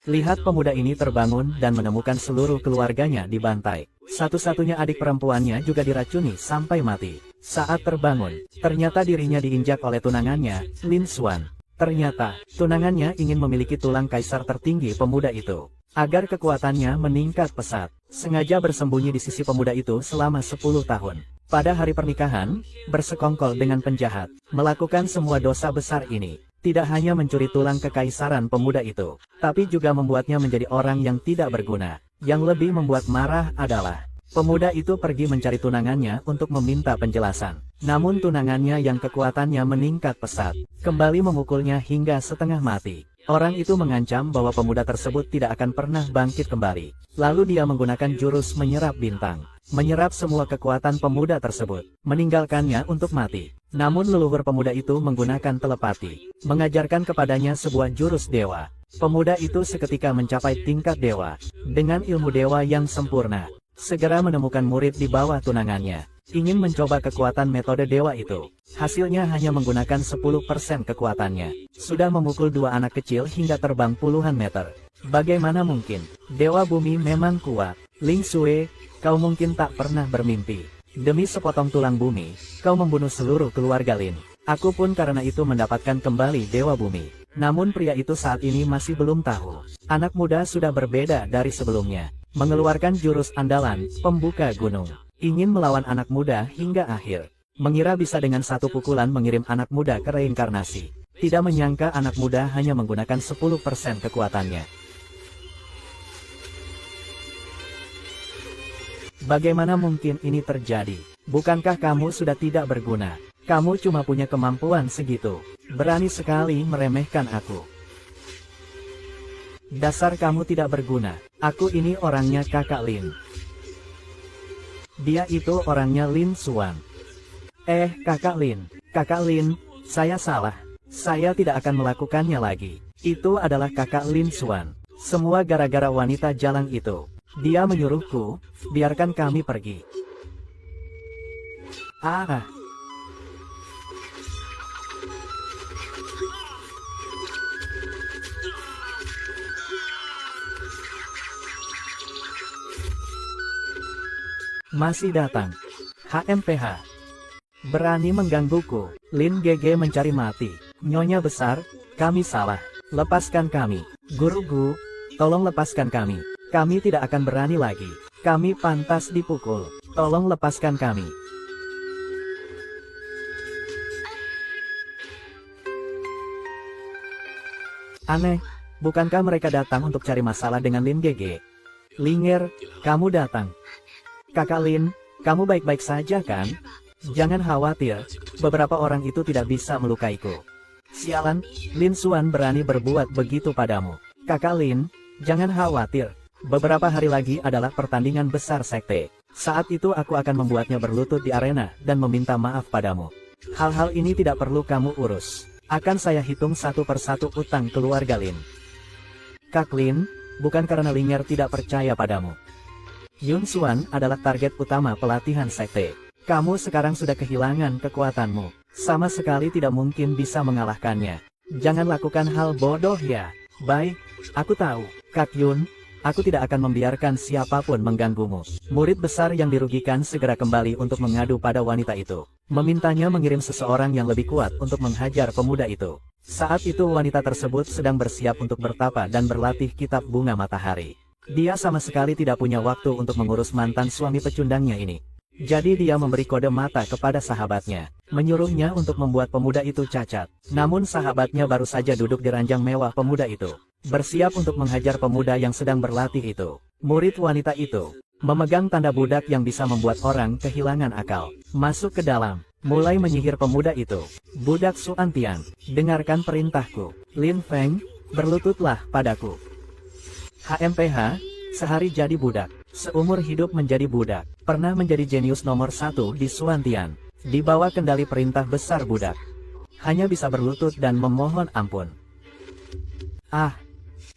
Lihat pemuda ini terbangun dan menemukan seluruh keluarganya dibantai. Satu-satunya adik perempuannya juga diracuni sampai mati. Saat terbangun, ternyata dirinya diinjak oleh tunangannya, Lin Xuan. Ternyata, tunangannya ingin memiliki tulang kaisar tertinggi pemuda itu. Agar kekuatannya meningkat pesat, sengaja bersembunyi di sisi pemuda itu selama 10 tahun. Pada hari pernikahan, bersekongkol dengan penjahat, melakukan semua dosa besar ini. Tidak hanya mencuri tulang kekaisaran pemuda itu, tapi juga membuatnya menjadi orang yang tidak berguna. Yang lebih membuat marah adalah, pemuda itu pergi mencari tunangannya untuk meminta penjelasan. Namun tunangannya yang kekuatannya meningkat pesat, kembali memukulnya hingga setengah mati. Orang itu mengancam bahwa pemuda tersebut tidak akan pernah bangkit kembali. Lalu dia menggunakan jurus menyerap bintang, menyerap semua kekuatan pemuda tersebut, meninggalkannya untuk mati. Namun leluhur pemuda itu menggunakan telepati, mengajarkan kepadanya sebuah jurus dewa. Pemuda itu seketika mencapai tingkat dewa, dengan ilmu dewa yang sempurna. Segera menemukan murid di bawah tunangannya, ingin mencoba kekuatan metode dewa itu. Hasilnya hanya menggunakan 10% kekuatannya, sudah memukul dua anak kecil hingga terbang puluhan meter. Bagaimana mungkin? Dewa bumi memang kuat. Ling Xue, kau mungkin tak pernah bermimpi. Demi sepotong tulang bumi, kau membunuh seluruh keluarga Lin. Aku pun karena itu mendapatkan kembali dewa bumi. Namun pria itu saat ini masih belum tahu. Anak muda sudah berbeda dari sebelumnya. Mengeluarkan jurus andalan, pembuka gunung. Ingin melawan anak muda hingga akhir. Mengira bisa dengan satu pukulan mengirim anak muda ke reinkarnasi. Tidak menyangka anak muda hanya menggunakan 10% kekuatannya. Bagaimana mungkin ini terjadi? Bukankah kamu sudah tidak berguna? Kamu cuma punya kemampuan segitu. Berani sekali meremehkan aku. Dasar kamu tidak berguna. Aku ini orangnya kakak Lin. Dia itu orangnya Lin Xuan. Kakak Lin, saya salah. Saya tidak akan melakukannya lagi. Itu adalah kakak Lin Xuan. Semua gara-gara wanita jalang itu. Dia menyuruhku, biarkan kami pergi. Masih datang. HMPH. Berani menggangguku. Lin GG mencari mati. Nyonya besar, kami salah. Lepaskan kami. Guru, tolong lepaskan kami. Kami tidak akan berani lagi. Kami pantas dipukul. Tolong lepaskan kami. Aneh, bukankah mereka datang untuk cari masalah dengan Lin GG? Linger, kamu datang. Kakak Lin, kamu baik-baik saja kan? Jangan khawatir, beberapa orang itu tidak bisa melukaiku. Sialan, Lin Xuan berani berbuat begitu padamu. Kakak Lin, jangan khawatir. Beberapa hari lagi adalah pertandingan besar sekte. Saat itu aku akan membuatnya berlutut di arena dan meminta maaf padamu. Hal-hal ini tidak perlu kamu urus. Akan saya hitung satu persatu utang keluarga Lin. Kak Lin, bukan karena Linger tidak percaya padamu. Yun Xuan adalah target utama pelatihan sekte. Kamu sekarang sudah kehilangan kekuatanmu. Sama sekali tidak mungkin bisa mengalahkannya. Jangan lakukan hal bodoh ya. Baik, aku tahu. Kak Yun, aku tidak akan membiarkan siapapun mengganggumu. Murid besar yang dirugikan segera kembali untuk mengadu pada wanita itu. Memintanya mengirim seseorang yang lebih kuat untuk menghajar pemuda itu. Saat itu wanita tersebut sedang bersiap untuk bertapa dan berlatih kitab bunga matahari. Dia sama sekali tidak punya waktu untuk mengurus mantan suami pecundangnya ini. Jadi dia memberi kode mata kepada sahabatnya, menyuruhnya untuk membuat pemuda itu cacat. Namun sahabatnya baru saja duduk di ranjang mewah pemuda itu, bersiap untuk menghajar pemuda yang sedang berlatih itu. Murid wanita itu memegang tanda budak yang bisa membuat orang kehilangan akal. Masuk ke dalam, mulai menyihir pemuda itu. Budak Suantian, dengarkan perintahku. Lin Feng, berlututlah padaku. HMPH, sehari jadi budak, seumur hidup menjadi budak, pernah menjadi jenius nomor 1 di Suantian, di bawah kendali perintah besar budak. Hanya bisa berlutut dan memohon ampun.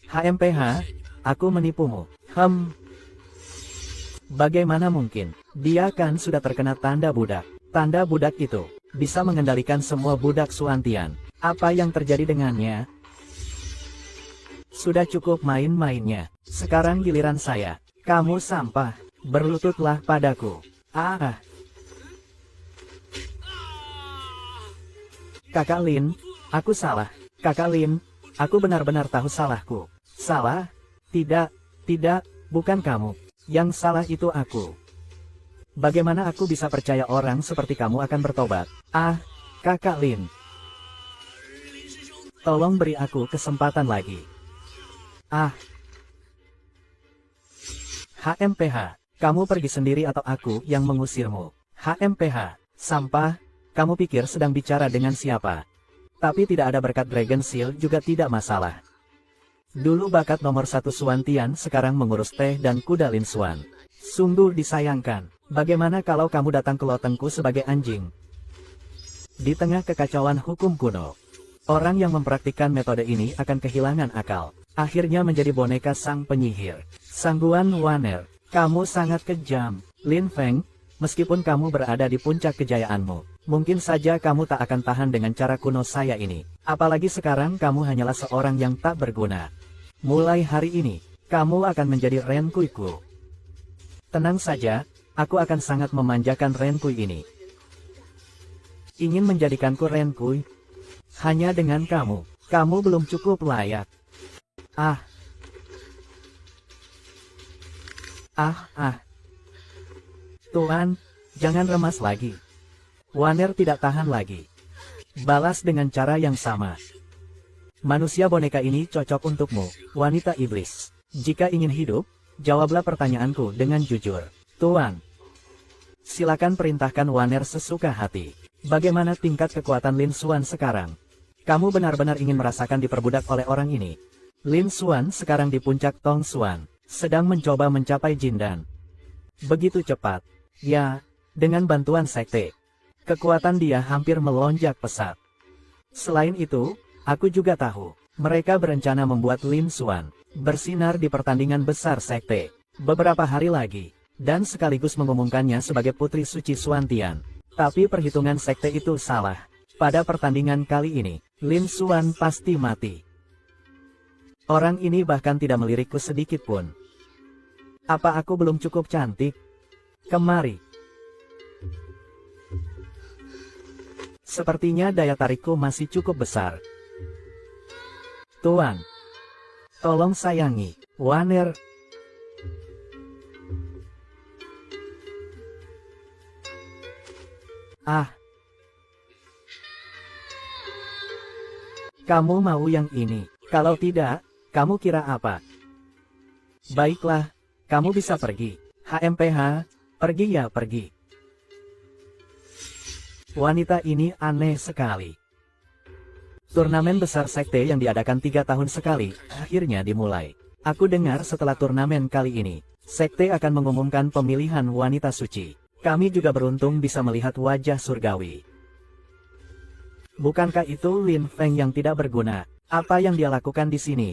HMPH, aku menipumu. Bagaimana mungkin? Dia kan sudah terkena tanda budak. Tanda budak itu bisa mengendalikan semua budak Suantian. Apa yang terjadi dengannya? Sudah cukup main-mainnya. Sekarang giliran saya. Kamu sampah. Berlututlah padaku. Ah. Kakak Lin, aku salah. Kakak Lin, aku benar-benar tahu salahku. Salah? Tidak, bukan kamu. Yang salah itu aku. Bagaimana aku bisa percaya orang seperti kamu akan bertobat? Ah, Kakak Lin. Tolong beri aku kesempatan lagi. Ah. HMPH, kamu pergi sendiri atau aku yang mengusirmu? HMPH, sampah, kamu pikir sedang bicara dengan siapa? Tapi tidak ada berkat Dragon Seal juga tidak masalah. Dulu bakat nomor 1 Xuan Tian sekarang mengurus teh dan kuda Lin Xuan. Sungguh disayangkan. Bagaimana kalau kamu datang ke lotengku sebagai anjing? Di tengah kekacauan hukum kuno, orang yang mempraktikkan metode ini akan kehilangan akal. Akhirnya menjadi boneka sang penyihir. Sangguan Waner, kamu sangat kejam. Lin Feng, meskipun kamu berada di puncak kejayaanmu, mungkin saja kamu tak akan tahan dengan cara kuno saya ini. Apalagi sekarang kamu hanyalah seorang yang tak berguna. Mulai hari ini, kamu akan menjadi Renkuiku. Tenang saja, aku akan sangat memanjakan Renkui ini. Ingin menjadikanku Renkui? Hanya dengan kamu belum cukup layak. Ah. Tuan, jangan remas lagi. Waner tidak tahan lagi. Balas dengan cara yang sama. Manusia boneka ini cocok untukmu, wanita iblis. Jika ingin hidup, jawablah pertanyaanku dengan jujur. Tuan, silakan perintahkan Waner sesuka hati. Bagaimana tingkat kekuatan Lin Xuan sekarang? Kamu benar-benar ingin merasakan diperbudak oleh orang ini. Lin Xuan sekarang di puncak Tong Xuan, sedang mencoba mencapai Jindan. Begitu cepat. Ya, dengan bantuan sekte. Kekuatan dia hampir melonjak pesat. Selain itu, aku juga tahu, mereka berencana membuat Lin Xuan bersinar di pertandingan besar sekte beberapa hari lagi, dan sekaligus mengumumkannya sebagai Putri Suci Xuan Tian. Tapi perhitungan sekte itu salah. Pada pertandingan kali ini, Lin Xuan pasti mati. Orang ini bahkan tidak melirikku sedikit pun. Apa aku belum cukup cantik? Kemari. Sepertinya daya tarikku masih cukup besar. Tuan, tolong sayangi Waner. Ah. Kamu mau yang ini? Kalau tidak, kamu kira apa? Baiklah, kamu bisa pergi. HMPH, pergi ya pergi. Wanita ini aneh sekali. Turnamen besar sekte yang diadakan 3 tahun sekali, akhirnya dimulai. Aku dengar setelah turnamen kali ini, sekte akan mengumumkan pemilihan wanita suci. Kami juga beruntung bisa melihat wajah surgawi. Bukankah itu Lin Feng yang tidak berguna? Apa yang dia lakukan di sini?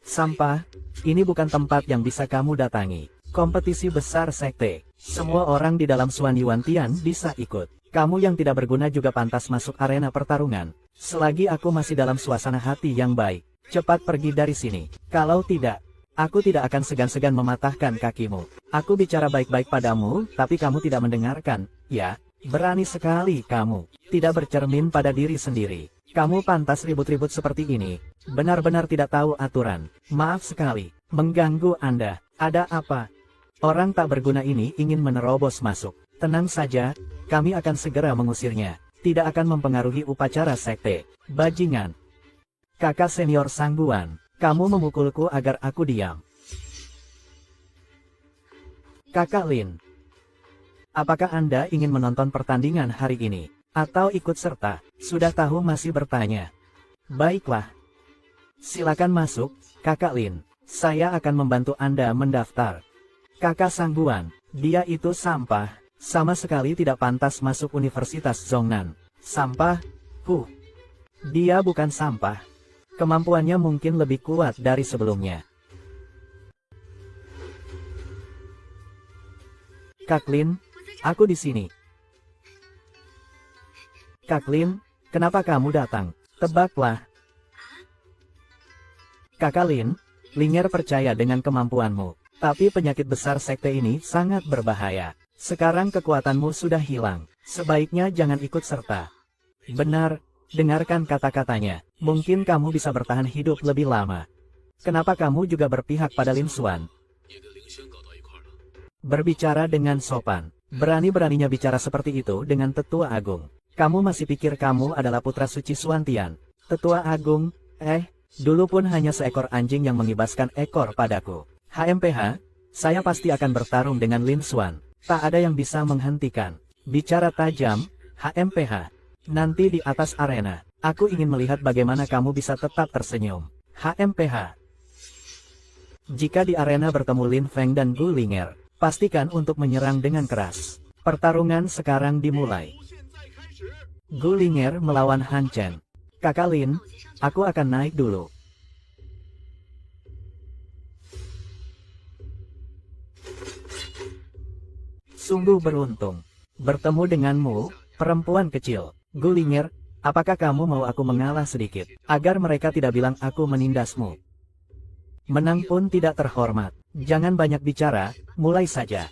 Sampah, ini bukan tempat yang bisa kamu datangi. Kompetisi besar sekte. Semua orang di dalam Xuan Yuan Tian bisa ikut. Kamu yang tidak berguna juga pantas masuk arena pertarungan. Selagi aku masih dalam suasana hati yang baik, cepat pergi dari sini. Kalau tidak, aku tidak akan segan-segan mematahkan kakimu. Aku bicara baik-baik padamu, tapi kamu tidak mendengarkan. Ya, berani sekali kamu. Tidak bercermin pada diri sendiri. Kamu pantas ribut-ribut seperti ini. Benar-benar tidak tahu aturan. Maaf sekali, mengganggu Anda. Ada apa? Orang tak berguna ini ingin menerobos masuk. Tenang saja, kami akan segera mengusirnya. Tidak akan mempengaruhi upacara sekte. Bajingan. Kakak senior Sangguan, kamu memukulku agar aku diam. Kakak Lin, apakah Anda ingin menonton pertandingan hari ini? Atau ikut serta? Sudah tahu masih bertanya. Baiklah. Silakan masuk, Kakak Lin. Saya akan membantu Anda mendaftar. Kakak Sangguan, dia itu sampah. Sama sekali tidak pantas masuk Universitas Zhongnan. Sampah? Dia bukan sampah. Kemampuannya mungkin lebih kuat dari sebelumnya. Kak Lin, aku di sini. Kak Lin, kenapa kamu datang? Tebaklah. Kakak Lin, Linger percaya dengan kemampuanmu. Tapi penyakit besar sekte ini sangat berbahaya. Sekarang kekuatanmu sudah hilang. Sebaiknya jangan ikut serta. Benar, dengarkan kata-katanya. Mungkin kamu bisa bertahan hidup lebih lama. Kenapa kamu juga berpihak pada Lin Xuan? Berbicara dengan sopan. Berani-beraninya bicara seperti itu dengan Tetua Agung. Kamu masih pikir kamu adalah putra suci Xuantian? Tetua Agung, dulu pun hanya seekor anjing yang mengibaskan ekor padaku. HMPH, saya pasti akan bertarung dengan Lin Xuan. Tak ada yang bisa menghentikan. Bicara tajam, HMPH. Nanti di atas arena, aku ingin melihat bagaimana kamu bisa tetap tersenyum. HMPH. Jika di arena bertemu Lin Feng dan Gu Linger, pastikan untuk menyerang dengan keras. Pertarungan sekarang dimulai. Gu Linger melawan Han Chen. Kakak Lin, aku akan naik dulu. Sungguh beruntung bertemu denganmu, perempuan kecil. Gu Linger, apakah kamu mau aku mengalah sedikit, agar mereka tidak bilang aku menindasmu? Menang pun tidak terhormat. Jangan banyak bicara, mulai saja.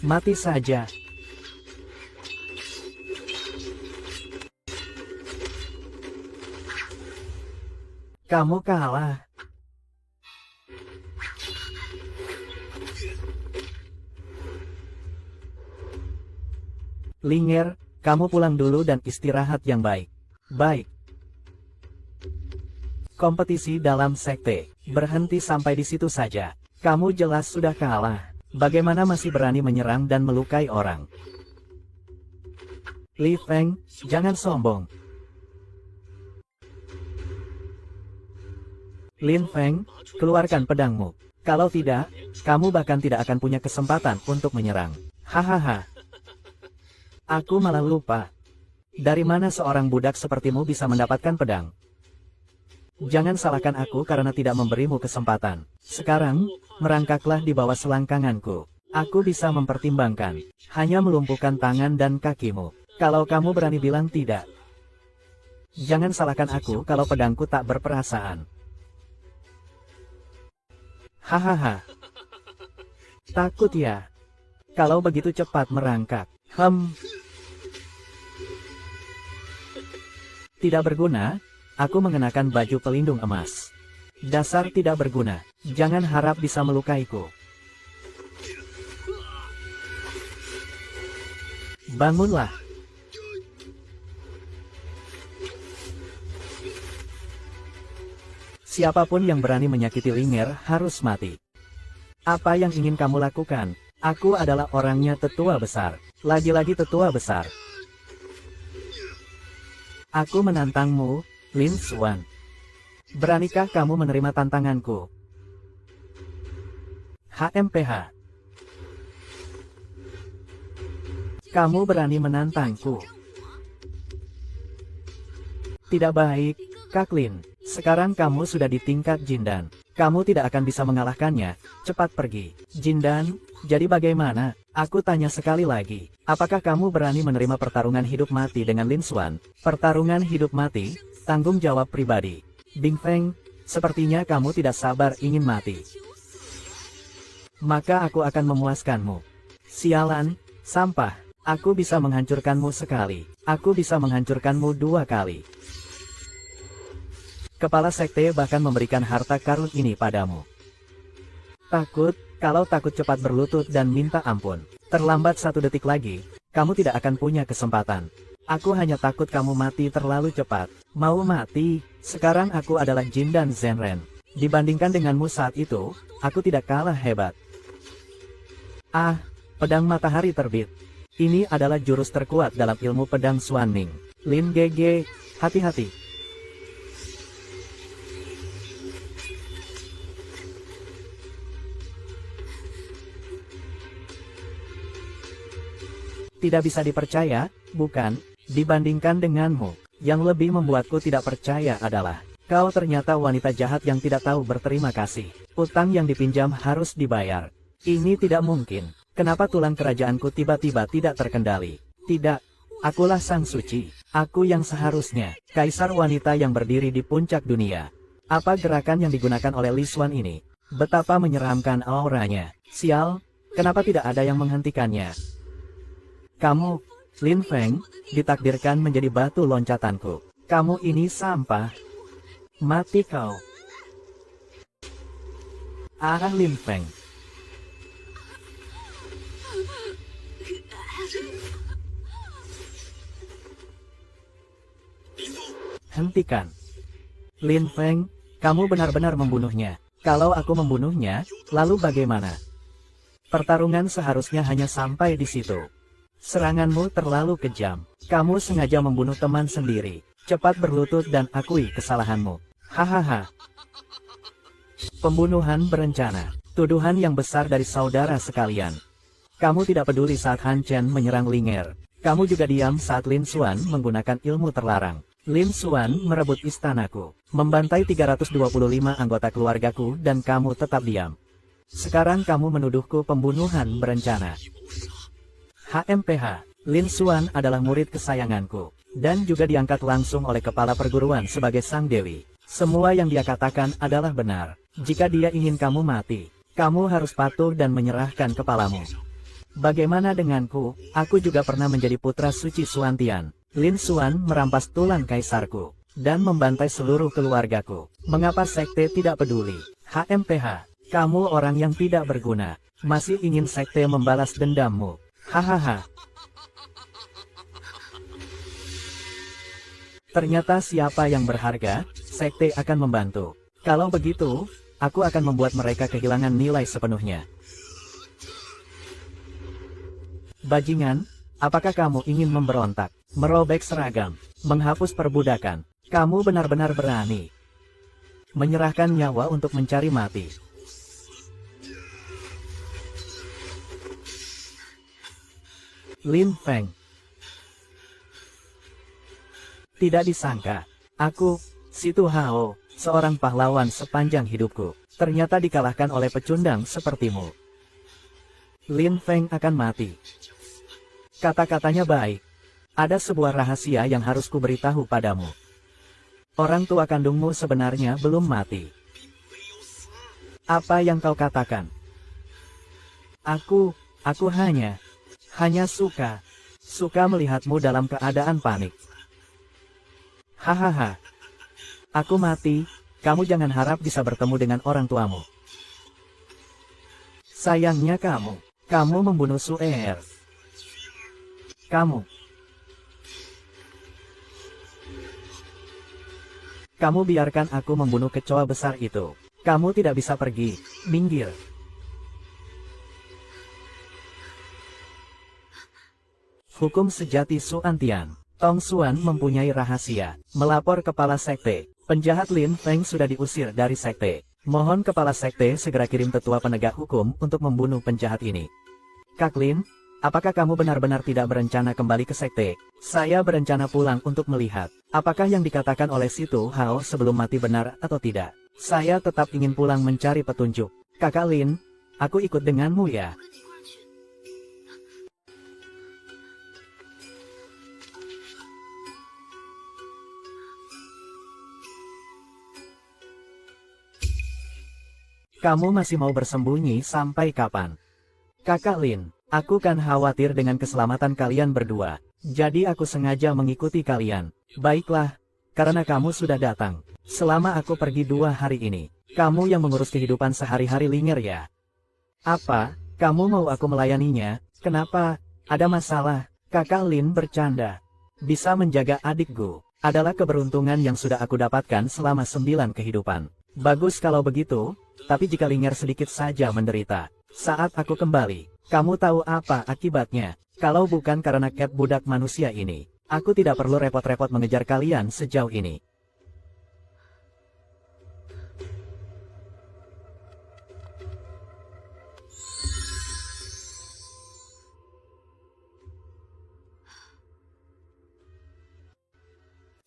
Mati saja. Kamu kalah. Linger, kamu pulang dulu dan istirahat yang baik. Baik. Kompetisi dalam sekte berhenti sampai di situ saja. Kamu jelas sudah kalah. Bagaimana masih berani menyerang dan melukai orang? Li Feng, jangan sombong. Lin Feng, keluarkan pedangmu. Kalau tidak, kamu bahkan tidak akan punya kesempatan untuk menyerang. Hahaha. Aku malah lupa. Dari mana seorang budak sepertimu bisa mendapatkan pedang? Jangan salahkan aku karena tidak memberimu kesempatan. Sekarang, merangkaklah di bawah selangkanganku. Aku bisa mempertimbangkan. Hanya melumpuhkan tangan dan kakimu. Kalau kamu berani bilang tidak. Jangan salahkan aku kalau pedangku tak berperasaan. Hahaha. Takut ya? Kalau begitu cepat merangkak. Tidak berguna, aku mengenakan baju pelindung emas. Dasar tidak berguna, jangan harap bisa melukaiku. Bangunlah. Siapapun yang berani menyakiti Linger harus mati. Apa yang ingin kamu lakukan? Aku adalah orangnya tetua besar. Lagi-lagi tetua besar. Aku menantangmu, Lin Xuan. Beranikah kamu menerima tantanganku? HMPH. Kamu berani menantangku? Tidak baik, Kak Lin. Sekarang kamu sudah di tingkat Jindan. Kamu tidak akan bisa mengalahkannya. Cepat pergi. Jindan, jadi bagaimana? Aku tanya sekali lagi. Apakah kamu berani menerima pertarungan hidup mati dengan Lin Xuan? Pertarungan hidup mati, tanggung jawab pribadi. Bing Feng, sepertinya kamu tidak sabar ingin mati. Maka aku akan memuaskanmu. Sialan, sampah. Aku bisa menghancurkanmu sekali. Aku bisa menghancurkanmu 2 kali. Kepala sekte bahkan memberikan harta karun ini padamu. Takut, kalau takut cepat berlutut dan minta ampun. Terlambat 1 detik lagi, kamu tidak akan punya kesempatan. Aku hanya takut kamu mati terlalu cepat. Mau mati, sekarang aku adalah Jin dan Zenren. Dibandingkan denganmu saat itu, aku tidak kalah hebat. Ah, pedang matahari terbit. Ini adalah jurus terkuat dalam ilmu pedang Xuanning. Lin GG, hati-hati. Tidak bisa dipercaya, bukan? Dibandingkan denganmu, yang lebih membuatku tidak percaya adalah kau ternyata wanita jahat yang tidak tahu berterima kasih. Utang yang dipinjam harus dibayar. Ini tidak mungkin. Kenapa tulang kerajaanku tiba-tiba tidak terkendali? Tidak, Akulah sang suci. Aku yang seharusnya, kaisar wanita yang berdiri di puncak dunia. Apa gerakan yang digunakan oleh Li Xuan ini? Betapa menyeramkan auranya. Sial, kenapa tidak ada yang menghentikannya? Kamu, Lin Feng, ditakdirkan menjadi batu loncatanku. Kamu ini sampah. Mati kau. Lin Feng. Hentikan. Lin Feng, kamu benar-benar membunuhnya. Kalau aku membunuhnya, lalu bagaimana? Pertarungan seharusnya hanya sampai di situ. Seranganmu terlalu kejam. Kamu sengaja membunuh teman sendiri. Cepat berlutut dan akui kesalahanmu. Hahaha. Pembunuhan berencana. Tuduhan yang besar dari saudara sekalian. Kamu tidak peduli saat Han Chen menyerang Linger. Kamu juga diam saat Lin Xuan menggunakan ilmu terlarang. Lin Xuan merebut istanaku, membantai 325 anggota keluargaku dan kamu tetap diam. Sekarang kamu menuduhku pembunuhan berencana. HMPH, Lin Xuan adalah murid kesayanganku, dan juga diangkat langsung oleh kepala perguruan sebagai sang dewi. Semua yang dia katakan adalah benar. Jika dia ingin kamu mati, kamu harus patuh dan menyerahkan kepalamu. Bagaimana denganku? Aku juga pernah menjadi putra suci Xuantian. Lin Xuan merampas tulang kaisarku, dan membantai seluruh keluargaku. Mengapa sekte tidak peduli? HMPH, kamu orang yang tidak berguna. Masih ingin sekte membalas dendammu. Hahaha. Ternyata siapa yang berharga, sekte akan membantu. Kalau begitu, aku akan membuat mereka kehilangan nilai sepenuhnya. Bajingan, apakah kamu ingin memberontak? Merobek seragam, menghapus perbudakan. Kamu benar-benar berani. Menyerahkan nyawa untuk mencari mati. Lin Feng. Tidak disangka, aku, Si Tu Hao, seorang pahlawan sepanjang hidupku, ternyata dikalahkan oleh pecundang sepertimu. Lin Feng akan mati. Kata-katanya baik. Ada sebuah rahasia yang harus kuberitahu padamu. Orang tua kandungmu sebenarnya belum mati. Apa yang kau katakan? Aku hanya suka melihatmu dalam keadaan panik. Hahaha. Aku mati, kamu jangan harap bisa bertemu dengan orang tuamu. Sayangnya kamu membunuh Su'er. Kamu biarkan aku membunuh kecoa besar itu. Kamu tidak bisa pergi. Minggir. Hukum sejati Xuantian. Tong Xuan mempunyai rahasia. Melapor kepala sekte. Penjahat Lin Feng sudah diusir dari sekte. Mohon kepala sekte segera kirim tetua penegak hukum untuk membunuh penjahat ini. Kak Lin, apakah kamu benar-benar tidak berencana kembali ke sekte? Saya berencana pulang untuk melihat, apakah yang dikatakan oleh Si Tu Hao sebelum mati benar atau tidak. Saya tetap ingin pulang mencari petunjuk. Kakak Lin, aku ikut denganmu ya. Kamu masih mau bersembunyi sampai kapan? Kakak Lin, aku kan khawatir dengan keselamatan kalian berdua. Jadi aku sengaja mengikuti kalian. Baiklah, karena kamu sudah datang. Selama aku pergi 2 hari ini, kamu yang mengurus kehidupan sehari-hari Linger ya? Apa, kamu mau aku melayaninya? Kenapa? Ada masalah? Kakak Lin bercanda. Bisa menjaga adikku adalah keberuntungan yang sudah aku dapatkan selama 9 kehidupan. Bagus kalau begitu, tapi jika Linger sedikit saja menderita, saat aku kembali, kamu tahu apa akibatnya? Kalau bukan karena Cat budak manusia ini, aku tidak perlu repot-repot mengejar kalian sejauh ini.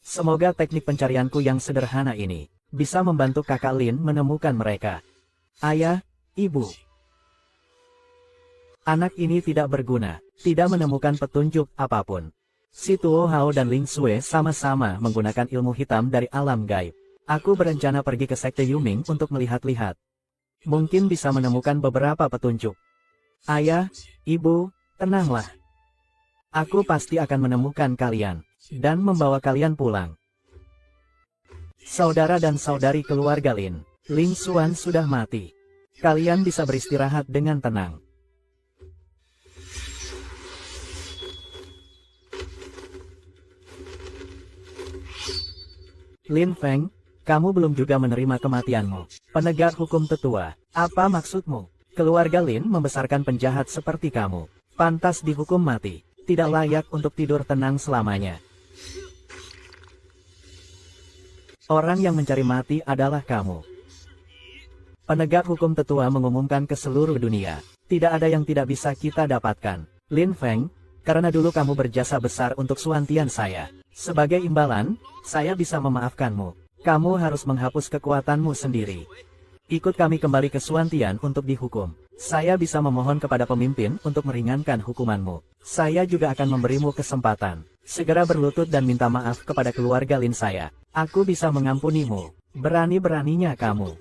Semoga teknik pencarianku yang sederhana ini bisa membantu Kakak Lin menemukan mereka. Ayah, Ibu. Anak ini tidak berguna, tidak menemukan petunjuk apapun. Si Tuo Hao dan Ling Xue sama-sama menggunakan ilmu hitam dari alam gaib. Aku berencana pergi ke Sekte Yuming untuk melihat-lihat. Mungkin bisa menemukan beberapa petunjuk. Ayah, Ibu, tenanglah. Aku pasti akan menemukan kalian, dan membawa kalian pulang. Saudara dan saudari keluarga Lin, Ling Xuan sudah mati. Kalian bisa beristirahat dengan tenang. Lin Feng, kamu belum juga menerima kematianmu. Penegak hukum tetua, apa maksudmu? Keluarga Lin membesarkan penjahat seperti kamu. Pantas dihukum mati. Tidak layak untuk tidur tenang selamanya. Orang yang mencari mati adalah kamu. Penegak hukum tetua mengumumkan ke seluruh dunia. Tidak ada yang tidak bisa kita dapatkan. Lin Feng, karena dulu kamu berjasa besar untuk Suantian saya. Sebagai imbalan, saya bisa memaafkanmu. Kamu harus menghapus kekuatanmu sendiri. Ikut kami kembali ke Suantian untuk dihukum. Saya bisa memohon kepada pemimpin untuk meringankan hukumanmu. Saya juga akan memberimu kesempatan. Segera berlutut dan minta maaf kepada keluarga Lin saya. Aku bisa mengampunimu. Berani-beraninya kamu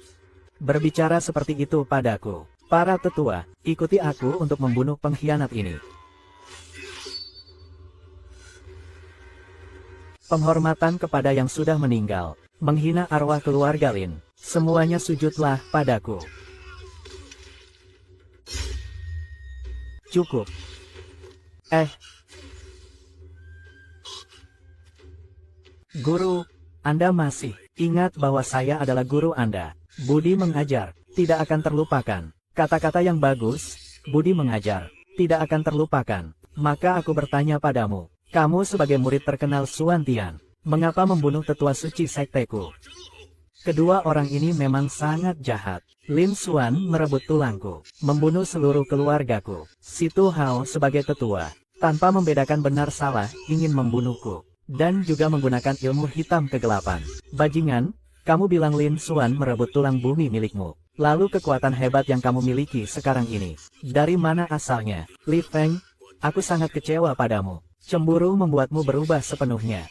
berbicara seperti itu padaku. Para tetua, ikuti aku untuk membunuh pengkhianat ini. Penghormatan kepada yang sudah meninggal. Menghina arwah keluarga Lin. Semuanya sujudlah padaku. Cukup. Guru, Anda masih ingat bahwa saya adalah guru Anda. Budi mengajar, tidak akan terlupakan. Kata-kata yang bagus, budi mengajar, tidak akan terlupakan. Maka aku bertanya padamu, kamu sebagai murid terkenal Suantian, mengapa membunuh tetua suci sekteku? Kedua orang ini memang sangat jahat. Lin Xuan merebut tulangku, membunuh seluruh keluargaku. Si Tu Hao sebagai tetua, tanpa membedakan benar salah, ingin membunuhku. Dan juga menggunakan ilmu hitam kegelapan. Bajingan, kamu bilang Lin Xuan merebut tulang bumi milikmu. Lalu kekuatan hebat yang kamu miliki sekarang ini, dari mana asalnya? Li Feng, aku sangat kecewa padamu. Cemburu membuatmu berubah sepenuhnya.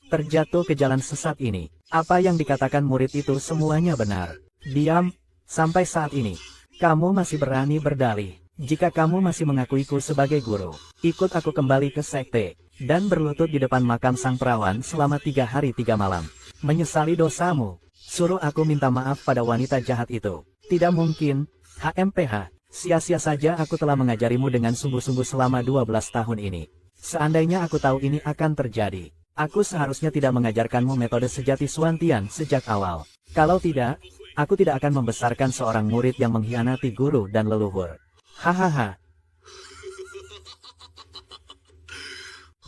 Terjatuh ke jalan sesat ini. Apa yang dikatakan murid itu semuanya benar. Diam, sampai saat ini. Kamu masih berani berdalih. Jika kamu masih mengakuiku sebagai guru, ikut aku kembali ke sekte, dan berlutut di depan makam sang perawan selama 3 hari 3 malam. Menyesali dosamu. Suruh aku minta maaf pada wanita jahat itu. Tidak mungkin, HMPH. Sia-sia saja aku telah mengajarimu dengan sungguh-sungguh selama 12 tahun ini. Seandainya aku tahu ini akan terjadi, aku seharusnya tidak mengajarkanmu metode sejati Suantian sejak awal. Kalau tidak, aku tidak akan membesarkan seorang murid yang mengkhianati guru dan leluhur. Hahaha.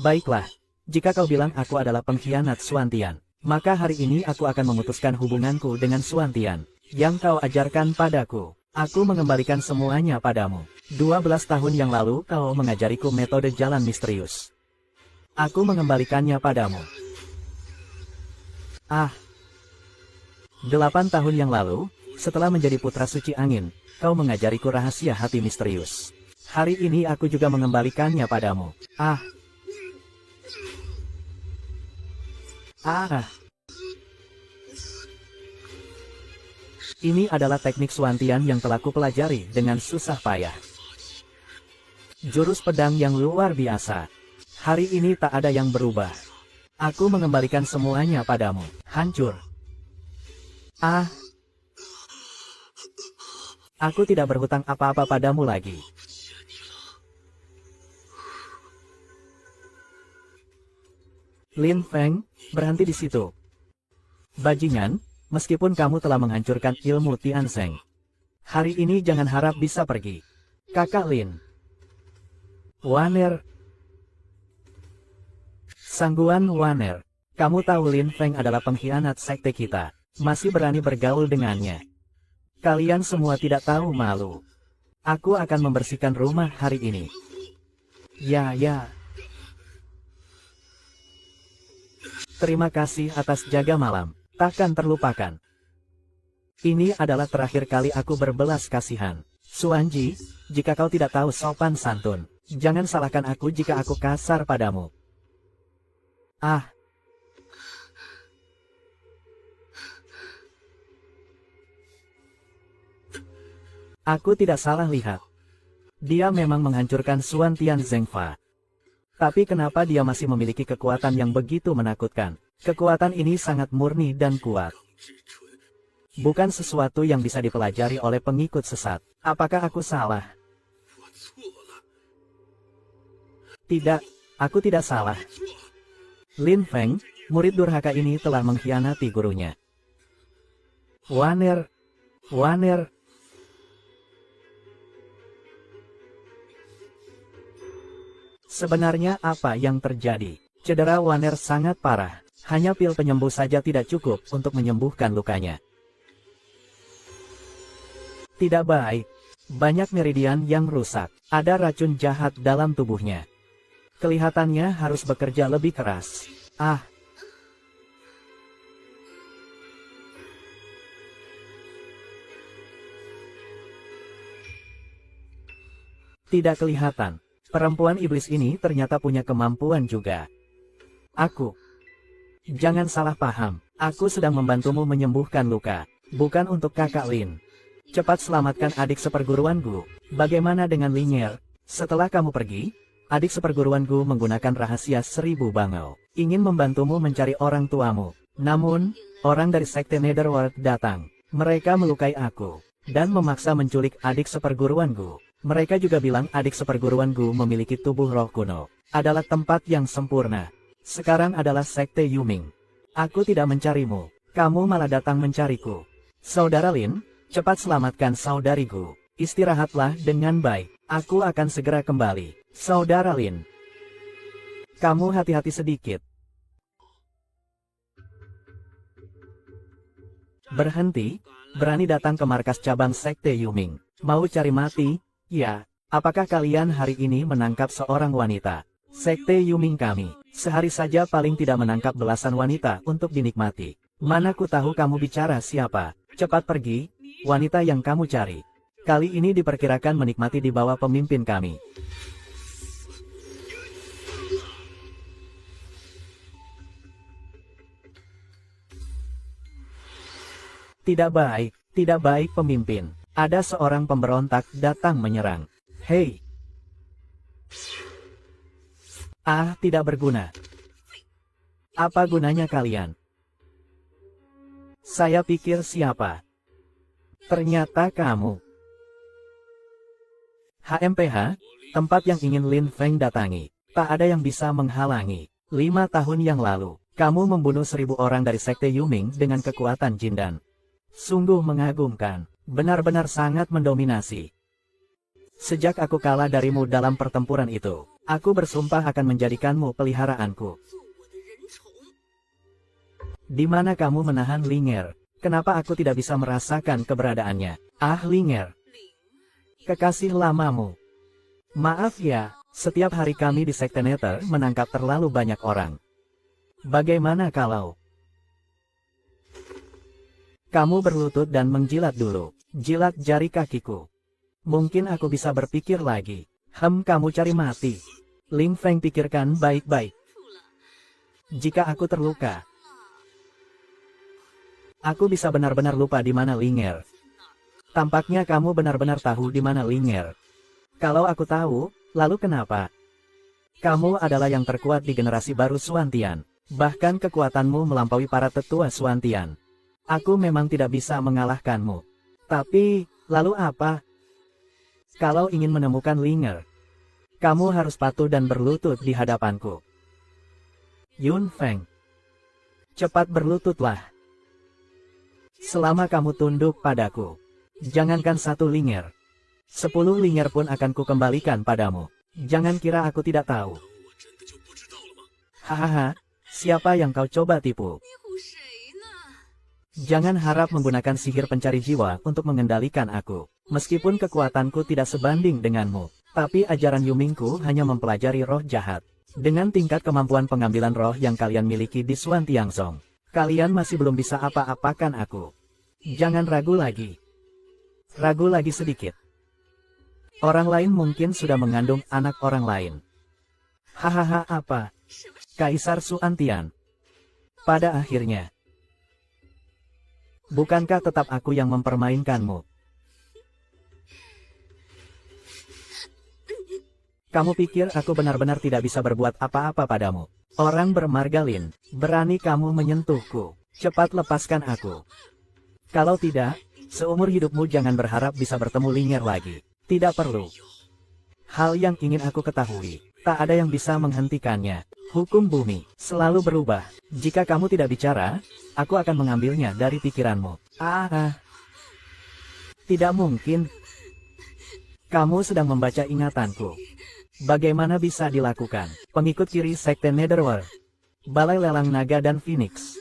Baiklah, jika kau bilang aku adalah pengkhianat Suantian, maka hari ini aku akan memutuskan hubunganku dengan Suantian, yang kau ajarkan padaku. Aku mengembalikan semuanya padamu. 12 tahun yang lalu kau mengajariku metode jalan misterius. Aku mengembalikannya padamu. 8 tahun yang lalu, setelah menjadi putra suci angin, kau mengajariku rahasia hati misterius. Hari ini aku juga mengembalikannya padamu. Ini adalah teknik Suantian yang telah kupelajari dengan susah payah. Jurus pedang yang luar biasa. Hari ini tak ada yang berubah. Aku mengembalikan semuanya padamu. Hancur. Aku tidak berhutang apa-apa padamu lagi. Lin Feng, berhenti di situ. Bajingan, meskipun kamu telah menghancurkan ilmu Tiansheng, hari ini jangan harap bisa pergi. Kakak Lin. Waner. Sangguan Waner. Kamu tahu Lin Feng adalah pengkhianat sekte kita. Masih berani bergaul dengannya. Kalian semua tidak tahu malu. Aku akan membersihkan rumah hari ini. Ya. Terima kasih atas jaga malam. Takkan terlupakan. Ini adalah terakhir kali aku berbelas kasihan. Suanji, jika kau tidak tahu sopan santun, jangan salahkan aku jika aku kasar padamu. Ah, aku tidak salah lihat. Dia memang menghancurkan Xuantian Zhengfa. Tapi kenapa dia masih memiliki kekuatan yang begitu menakutkan? Kekuatan ini sangat murni dan kuat. Bukan sesuatu yang bisa dipelajari oleh pengikut sesat. Apakah aku salah? Tidak, aku tidak salah. Lin Feng, murid durhaka ini telah mengkhianati gurunya. Waner. Sebenarnya apa yang terjadi? Cedera Waner sangat parah. Hanya pil penyembuh saja tidak cukup untuk menyembuhkan lukanya. Tidak baik. Banyak meridian yang rusak. Ada racun jahat dalam tubuhnya. Kelihatannya harus bekerja lebih keras. Ah. Tidak kelihatan. Perempuan iblis ini ternyata punya kemampuan juga. Jangan salah paham. Aku sedang membantumu menyembuhkan luka. Bukan untuk kakak Lin. Cepat selamatkan adik seperguruanku. Bagaimana dengan Ling'er? Setelah kamu pergi, adik seperguruanku menggunakan rahasia 1000 bangau. Ingin membantumu mencari orang tuamu. Namun, orang dari Sekte Netherworld datang. Mereka melukai aku. Dan memaksa menculik adik seperguruanku. Mereka juga bilang adik seperguruanku memiliki tubuh roh kuno. Adalah tempat yang sempurna. Sekarang adalah Sekte Yuming. Aku tidak mencarimu. Kamu malah datang mencariku. Saudara Lin, cepat selamatkan saudariku. Istirahatlah dengan baik. Aku akan segera kembali. Saudara Lin. Kamu hati-hati sedikit. Berhenti. Berani datang ke markas cabang Sekte Yuming. Mau cari mati? Ya, apakah kalian hari ini menangkap seorang wanita? Sekte Yuming kami, sehari saja paling tidak menangkap belasan wanita untuk dinikmati. Mana ku tahu kamu bicara siapa? Cepat pergi, wanita yang kamu cari. Kali ini diperkirakan menikmati di bawah pemimpin kami. Tidak baik pemimpin. Ada seorang pemberontak datang menyerang. Hei! Ah, tidak berguna. Apa gunanya kalian? Saya pikir siapa? Ternyata kamu. HMPH, tempat yang ingin Lin Feng datangi. Tak ada yang bisa menghalangi. 5 tahun yang lalu, kamu membunuh 1000 orang dari Sekte Yuming dengan kekuatan Jindan. Sungguh mengagumkan. Benar-benar sangat mendominasi. Sejak aku kalah darimu dalam pertempuran itu, aku bersumpah akan menjadikanmu peliharaanku. Di mana kamu menahan Ling'er? Kenapa aku tidak bisa merasakan keberadaannya? Ah Ling'er. Kekasih lamamu. Maaf ya, setiap hari kami di Sekte Nether menangkap terlalu banyak orang. Bagaimana kalau kamu berlutut dan menjilat dulu. Jilat jari kakiku. Mungkin aku bisa berpikir lagi. Kamu cari mati. Ling Feng pikirkan baik-baik. Jika aku terluka, aku bisa benar-benar lupa di mana Ling'er. Tampaknya kamu benar-benar tahu di mana Ling'er. Kalau aku tahu, lalu kenapa? Kamu adalah yang terkuat di generasi baru Xuantian. Bahkan kekuatanmu melampaui para tetua Xuantian. Aku memang tidak bisa mengalahkanmu. Tapi, lalu apa? Kalau ingin menemukan Ling'er, kamu harus patuh dan berlutut di hadapanku. Yun Feng. Cepat berlututlah. Selama kamu tunduk padaku, jangankan 1 Ling'er, 10 Ling'er pun akan kukembalikan padamu. Jangan kira aku tidak tahu. Hahaha, siapa yang kau coba tipu? Jangan harap menggunakan sihir pencari jiwa untuk mengendalikan aku. Meskipun kekuatanku tidak sebanding denganmu, tapi ajaran Yumingku hanya mempelajari roh jahat. Dengan tingkat kemampuan pengambilan roh yang kalian miliki di Xuantiangzong, kalian masih belum bisa apa-apakan aku. Jangan ragu lagi. Ragu lagi sedikit. Orang lain mungkin sudah mengandung anak orang lain. Hahaha apa? Kaisar Suantian. Pada akhirnya. Bukankah tetap aku yang mempermainkanmu? Kamu pikir aku benar-benar tidak bisa berbuat apa-apa padamu? Orang bermargalin, berani kamu menyentuhku. Cepat lepaskan aku. Kalau tidak, seumur hidupmu jangan berharap bisa bertemu Lingyer lagi. Tidak perlu. Hal yang ingin aku ketahui, tak ada yang bisa menghentikannya. Hukum bumi selalu berubah. Jika kamu tidak bicara, aku akan mengambilnya dari pikiranmu. Tidak mungkin. Kamu sedang membaca ingatanku. Bagaimana bisa dilakukan? Pengikut kiri Sekte Netherworld, Balai Lelang Naga dan Phoenix.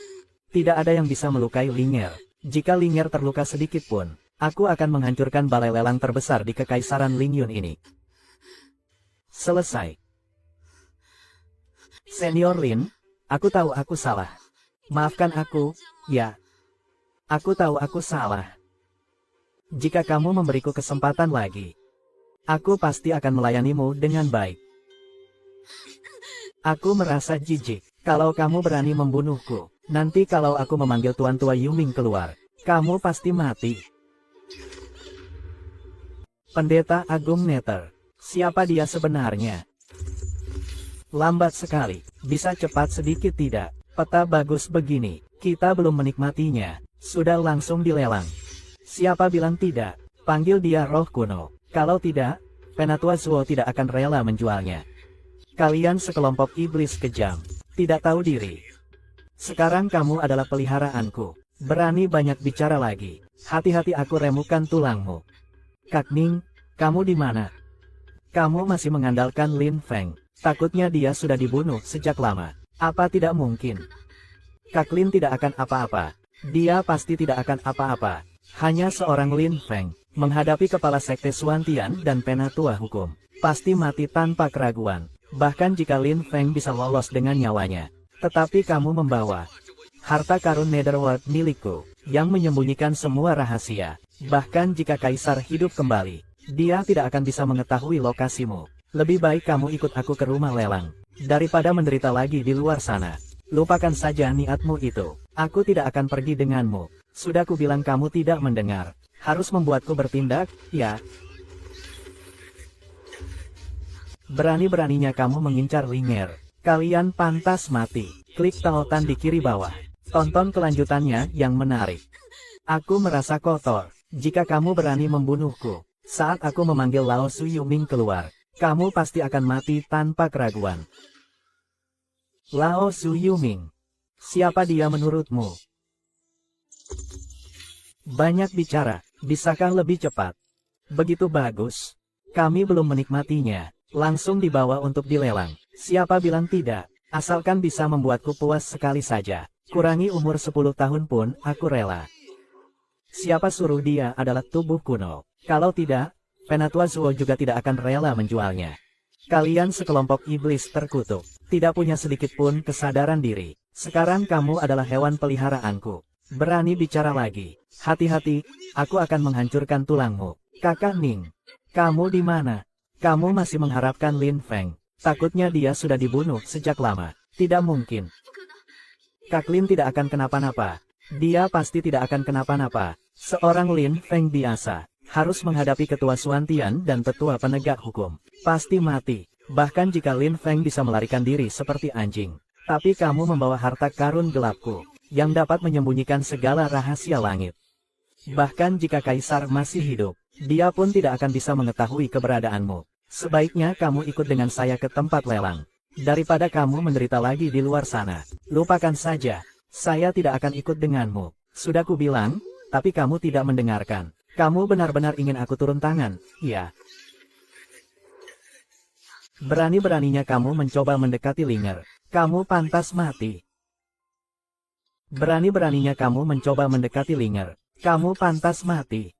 Tidak ada yang bisa melukai Lingyer. Jika Lingyer terluka sedikit pun, aku akan menghancurkan balai lelang terbesar di Kekaisaran Lingyun ini. Selesai. Senior Lin, aku tahu aku salah. Maafkan aku, ya. Aku tahu aku salah. Jika kamu memberiku kesempatan lagi, aku pasti akan melayanimu dengan baik. Aku merasa jijik kalau kamu berani membunuhku. Nanti kalau aku memanggil Tuan Tua Yuming keluar, kamu pasti mati. Pendeta Agung Nether. Siapa dia sebenarnya? Lambat sekali. Bisa cepat sedikit tidak? Peta bagus begini. Kita belum menikmatinya. Sudah langsung dilelang. Siapa bilang tidak? Panggil dia roh kuno. Kalau tidak, Penatua Zuo tidak akan rela menjualnya. Kalian sekelompok iblis kejam. Tidak tahu diri. Sekarang kamu adalah peliharaanku. Berani banyak bicara lagi. Hati-hati aku remukan tulangmu. Kak Ning, kamu di mana? Kamu masih mengandalkan Lin Feng. Takutnya dia sudah dibunuh sejak lama. Apa tidak mungkin? Kak Lin tidak akan apa-apa. Dia pasti tidak akan apa-apa. Hanya seorang Lin Feng menghadapi kepala Sekte Suantian dan Penatua Hukum. Pasti mati tanpa keraguan. Bahkan jika Lin Feng bisa lolos dengan nyawanya. Tetapi kamu membawa harta karun Netherworld milikku, yang menyembunyikan semua rahasia. Bahkan jika Kaisar hidup kembali, dia tidak akan bisa mengetahui lokasimu. Lebih baik kamu ikut aku ke rumah lelang, daripada menderita lagi di luar sana. Lupakan saja niatmu itu. Aku tidak akan pergi denganmu. Sudah kubilang kamu tidak mendengar. Harus membuatku bertindak, ya? Berani-beraninya kamu mengincar Lingyer. Kalian pantas mati. Klik tautan di kiri bawah. Tonton kelanjutannya yang menarik. Aku merasa kotor. Jika kamu berani membunuhku, saat aku memanggil Lao Su Yuming keluar, kamu pasti akan mati tanpa keraguan. Lao Su Yuming. Siapa dia menurutmu? Banyak bicara. Bisakah lebih cepat? Begitu bagus. Kami belum menikmatinya. Langsung dibawa untuk dilelang. Siapa bilang tidak? Asalkan bisa membuatku puas sekali saja. Kurangi umur 10 tahun pun, aku rela. Siapa suruh dia adalah tubuh kuno? Kalau tidak, Penatua Zuo juga tidak akan rela menjualnya. Kalian sekelompok iblis terkutuk. Tidak punya sedikit pun kesadaran diri. Sekarang kamu adalah hewan peliharaanku. Berani bicara lagi. Hati-hati, aku akan menghancurkan tulangmu. Kakak Ning, kamu di mana? Kamu masih mengharapkan Lin Feng. Takutnya dia sudah dibunuh sejak lama. Tidak mungkin. Kak Lin tidak akan kenapa-napa. Dia pasti tidak akan kenapa-napa. Seorang Lin Feng biasa harus menghadapi ketua Suantian dan tetua penegak hukum. Pasti mati. Bahkan jika Lin Feng bisa melarikan diri seperti anjing. Tapi kamu membawa harta karun gelapku, yang dapat menyembunyikan segala rahasia langit. Bahkan jika Kaisar masih hidup, dia pun tidak akan bisa mengetahui keberadaanmu. Sebaiknya kamu ikut dengan saya ke tempat lelang. Daripada kamu menderita lagi di luar sana. Lupakan saja. Saya tidak akan ikut denganmu. Sudah kubilang, tapi kamu tidak mendengarkan. Kamu benar-benar ingin aku turun tangan, ya? Berani-beraninya kamu mencoba mendekati Lingyer. Kamu pantas mati. Berani-beraninya kamu mencoba mendekati Lingyer. Kamu pantas mati.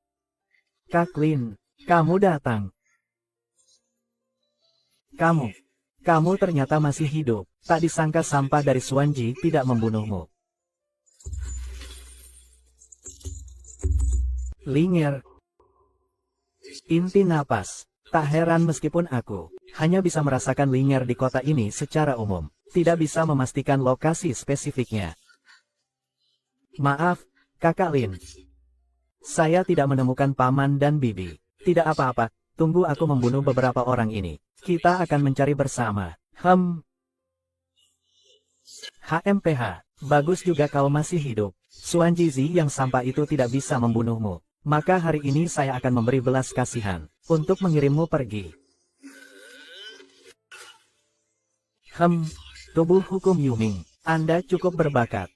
Kak Lin, kamu datang. Kamu ternyata masih hidup. Tak disangka sampah dari Suanji tidak membunuhmu. Lingyer. Inti napas. Tak heran meskipun aku Hanya bisa merasakan Linger di kota ini secara umum. Tidak bisa memastikan lokasi spesifiknya. Maaf, Kakak Lin. Saya tidak menemukan paman dan bibi. Tidak apa-apa, tunggu aku membunuh beberapa orang ini. Kita akan mencari bersama. HMPH, bagus juga kau masih hidup. Suan Jizi yang sampah itu tidak bisa membunuhmu. Maka hari ini saya akan memberi belas kasihan untuk mengirimmu pergi. Tubuh hukum Yuming, Anda cukup berbakat.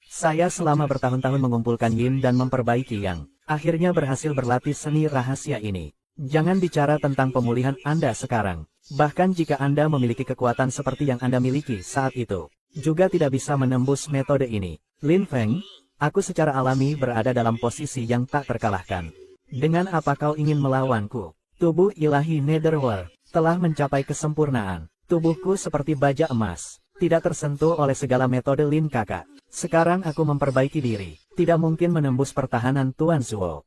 Saya selama bertahun-tahun mengumpulkan yin dan memperbaiki yang, akhirnya berhasil berlatih seni rahasia ini. Jangan bicara tentang pemulihan Anda sekarang. Bahkan jika Anda memiliki kekuatan seperti yang Anda miliki saat itu, juga tidak bisa menembus metode ini. Lin Feng, aku secara alami berada dalam posisi yang tak terkalahkan. Dengan apa kau ingin melawanku? Tubuh ilahi Netherworld telah mencapai kesempurnaan. Tubuhku seperti baja emas, tidak tersentuh oleh segala metode Lin kakak. Sekarang aku memperbaiki diri, tidak mungkin menembus pertahanan Tuan Zuo.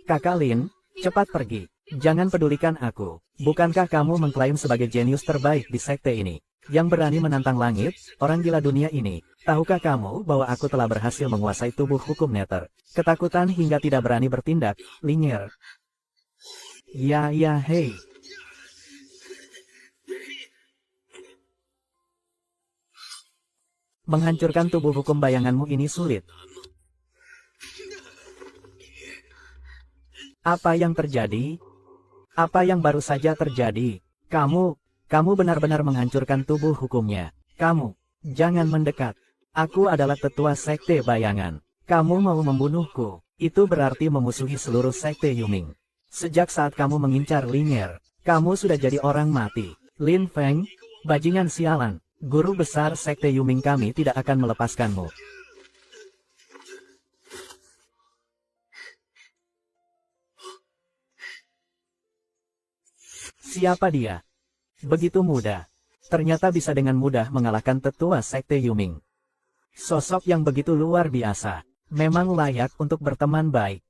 Kakak Lin, cepat pergi. Jangan pedulikan aku. Bukankah kamu mengklaim sebagai jenius terbaik di sekte ini? Yang berani menantang langit, orang gila dunia ini. Tahukah kamu bahwa aku telah berhasil menguasai tubuh hukum Nether? Ketakutan hingga tidak berani bertindak, Linger. Ya hei. Menghancurkan tubuh hukum bayanganmu ini sulit. Apa yang terjadi? Apa yang baru saja terjadi? Kamu benar-benar menghancurkan tubuh hukumnya. Kamu, jangan mendekat. Aku adalah tetua sekte bayangan. Kamu mau membunuhku. Itu berarti memusuhi seluruh sekte Yuming. Sejak saat kamu mengincar Linger, kamu sudah jadi orang mati. Lin Feng, bajingan sialan. Guru besar sekte Yuming kami tidak akan melepaskanmu. Siapa dia? Begitu mudah. Ternyata bisa dengan mudah mengalahkan tetua sekte Yuming. Sosok yang begitu luar biasa. Memang layak untuk berteman baik.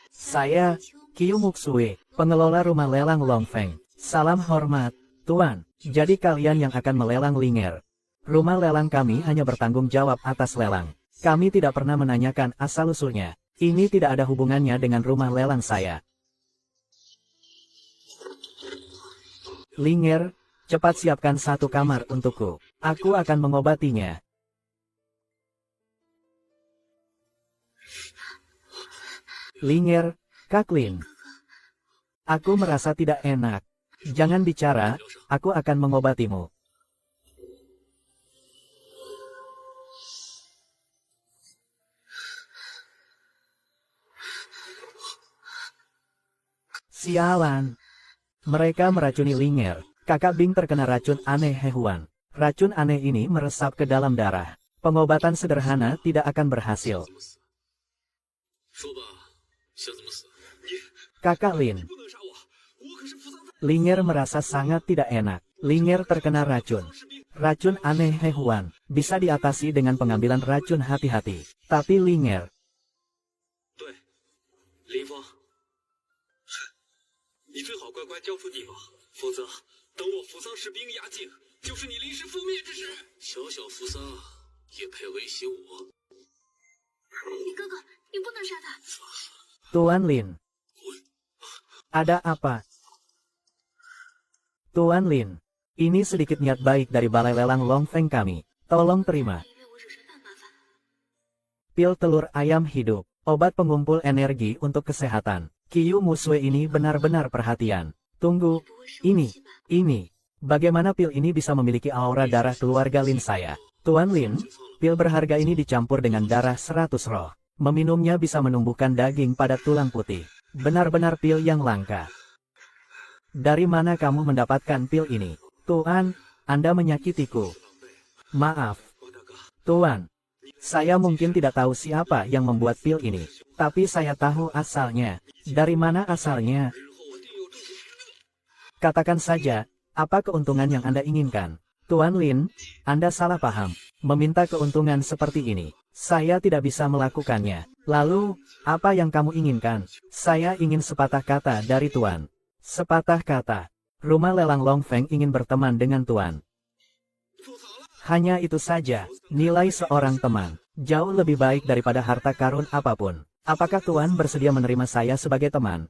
Saya, Qiu Muxue, pengelola rumah lelang Longfeng. Salam hormat, Tuan. Jadi kalian yang akan melelang Linger. Rumah lelang kami hanya bertanggung jawab atas lelang. Kami tidak pernah menanyakan asal-usulnya. Ini tidak ada hubungannya dengan rumah lelang saya. Linger, cepat siapkan satu kamar untukku. Aku akan mengobatinya. Linger, Kak Lin. Aku merasa tidak enak. Jangan bicara, aku akan mengobatimu. Sialan. Mereka meracuni Linger. Kakak Bing terkena racun aneh Hehuan. Racun aneh ini meresap ke dalam darah. Pengobatan sederhana tidak akan berhasil. Kakak Lin. Linger merasa sangat tidak enak. Linger terkena racun. Racun aneh Hehuan bisa diatasi dengan pengambilan racun hati-hati. Tapi Linger. Tuan Lin. Ada apa? Tuan Lin. Ini sedikit niat baik dari balai lelang Longfeng kami. Tolong terima. Pil telur ayam hidup. Obat pengumpul energi untuk kesehatan. Qiu Muxue ini benar-benar perhatian. Tunggu. Ini. Bagaimana pil ini bisa memiliki aura darah keluarga Lin saya? Tuan Lin, pil berharga ini dicampur dengan darah 100 roh. Meminumnya bisa menumbuhkan daging pada tulang putih. Benar-benar pil yang langka. Dari mana kamu mendapatkan pil ini? Tuan, Anda menyakitiku. Maaf. Tuan, saya mungkin tidak tahu siapa yang membuat pil ini. Tapi saya tahu asalnya. Dari mana asalnya? Katakan saja, apa keuntungan yang Anda inginkan? Tuan Lin, Anda salah paham. Meminta keuntungan seperti ini. Saya tidak bisa melakukannya. Lalu, apa yang kamu inginkan? Saya ingin sepatah kata dari Tuan. Sepatah kata, rumah lelang Long Feng ingin berteman dengan Tuan. Hanya itu saja, nilai seorang teman, jauh lebih baik daripada harta karun apapun. Apakah Tuan bersedia menerima saya sebagai teman?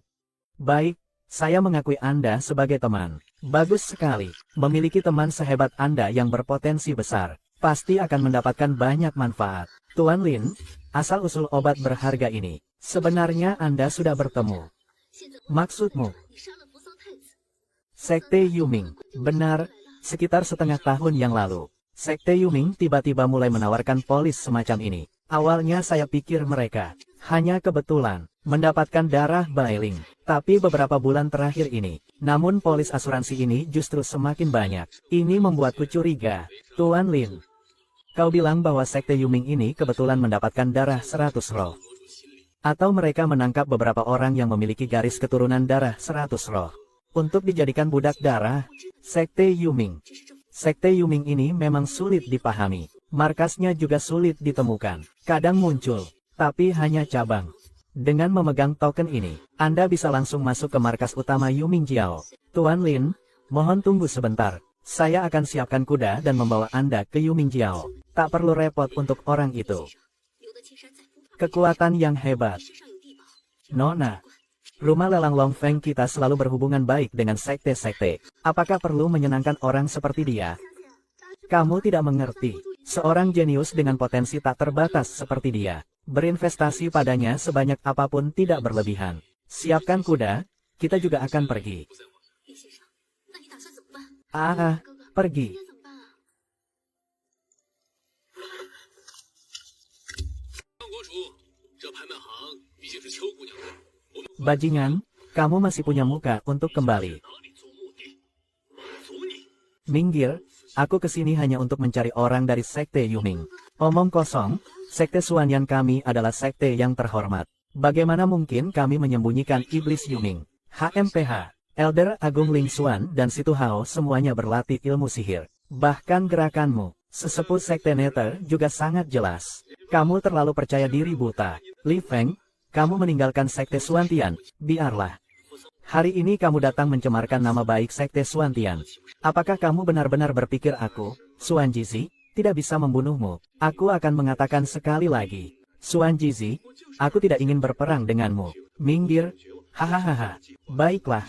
Baik, saya mengakui Anda sebagai teman. Bagus sekali, memiliki teman sehebat Anda yang berpotensi besar, pasti akan mendapatkan banyak manfaat. Tuan Lin, asal-usul obat berharga ini, sebenarnya Anda sudah bertemu. Maksudmu? Sekte Yuming, benar, sekitar setengah tahun yang lalu. Sekte Yuming tiba-tiba mulai menawarkan polis semacam ini. Awalnya saya pikir mereka hanya kebetulan mendapatkan darah Bailing. Tapi beberapa bulan terakhir ini, namun polis asuransi ini justru semakin banyak. Ini membuatku curiga. Tuan Lin, kau bilang bahwa Sekte Yuming ini kebetulan mendapatkan darah 100 roh. Atau mereka menangkap beberapa orang yang memiliki garis keturunan darah 100 roh. Untuk dijadikan budak darah, Sekte Yuming. Sekte Yuming ini memang sulit dipahami. Markasnya juga sulit ditemukan. Kadang muncul, tapi hanya cabang. Dengan memegang token ini, Anda bisa langsung masuk ke markas utama Yuming Jiao. Tuan Lin, mohon tunggu sebentar. Saya akan siapkan kuda dan membawa Anda ke Yuming Jiao. Tak perlu repot untuk orang itu. Kekuatan yang hebat. Nona, rumah lelang Long Feng kita selalu berhubungan baik dengan sekte-sekte. Apakah perlu menyenangkan orang seperti dia? Kamu tidak mengerti. Seorang jenius dengan potensi tak terbatas seperti dia. Berinvestasi padanya sebanyak apapun tidak berlebihan. Siapkan kuda, kita juga akan pergi. Pergi. Bajingan, kamu masih punya muka untuk kembali. Minggir, aku kesini hanya untuk mencari orang dari Sekte Yuming. Omong kosong, Sekte Suanyan kami adalah sekte yang terhormat. Bagaimana mungkin kami menyembunyikan iblis Yuming? HMPH, Elder Agung Ling Xuan dan Situ Hao semuanya berlatih ilmu sihir. Bahkan gerakanmu, sesepuh Sekte Nether juga sangat jelas. Kamu terlalu percaya diri buta. Li Feng, kamu meninggalkan Sekte Suantian, biarlah. Hari ini kamu datang mencemarkan nama baik Sekte Suantian. Apakah kamu benar-benar berpikir aku, Xuan Jizi, tidak bisa membunuhmu? Aku akan mengatakan sekali lagi. Xuan Jizi, aku tidak ingin berperang denganmu. Minggir, hahaha. Baiklah.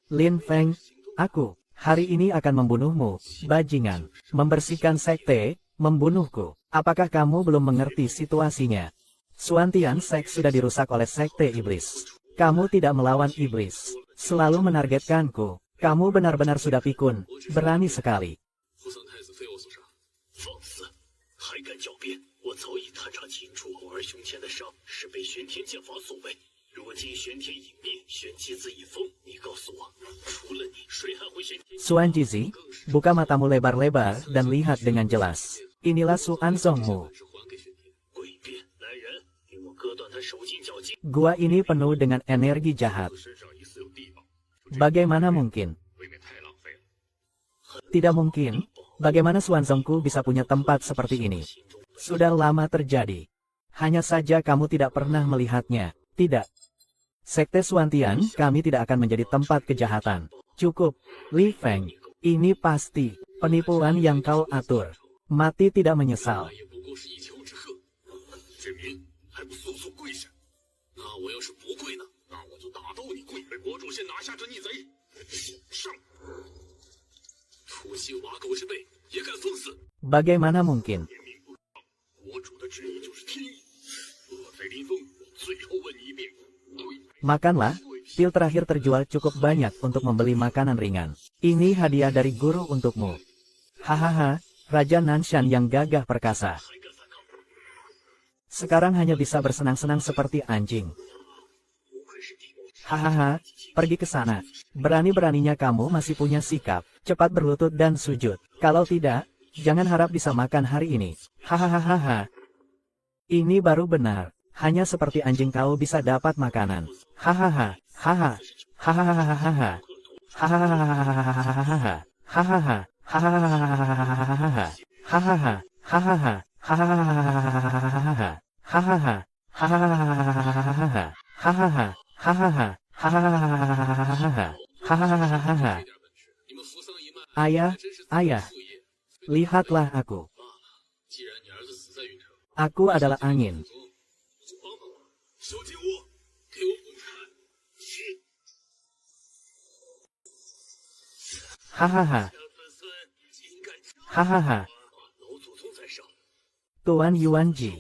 Lin Feng, aku, hari ini akan membunuhmu, bajingan. Membersihkan sekte, membunuhku. Apakah kamu belum mengerti situasinya? Suantian Sek sudah dirusak oleh Sekte Iblis. Kamu tidak melawan iblis, selalu menargetkanku. Kamu benar-benar sudah pikun, berani sekali. Xuan Jizi, buka matamu lebar-lebar dan lihat dengan jelas. Inilah Suan Zongmu. Gua ini penuh dengan energi jahat. Bagaimana mungkin? Tidak mungkin. Bagaimana Xuanzongku bisa punya tempat seperti ini? Sudah lama terjadi. Hanya saja kamu tidak pernah melihatnya. Tidak. Sekte Suantian, kami tidak akan menjadi tempat kejahatan. Cukup. Li Feng, ini pasti penipuan yang kau atur. Mati tidak menyesal. Bagaimana mungkin? Makanlah, pil terakhir terjual cukup banyak untuk membeli makanan ringan. Ini hadiah dari guru untukmu. Hahaha, Raja Nanshan yang gagah perkasa. Sekarang hanya bisa bersenang-senang seperti anjing. Hahaha, pergi ke sana. Berani-beraninya kamu masih punya sikap. Cepat berlutut dan sujud. Kalau tidak, jangan harap bisa makan hari ini. Hahaha. Ini baru benar. Hanya seperti anjing kau bisa dapat makanan. Hahaha. Hahaha. Hahaha. Hahaha. Hahaha. Hahaha. Hahaha. Hahaha. Hahaha. Hahaha. Hahaha. Hahaha. Hahaha. Hahaha. Hahaha. Ayah, ayah, lihatlah aku. Aku adalah angin. Hahaha. Hahaha. Tuan Yuanji.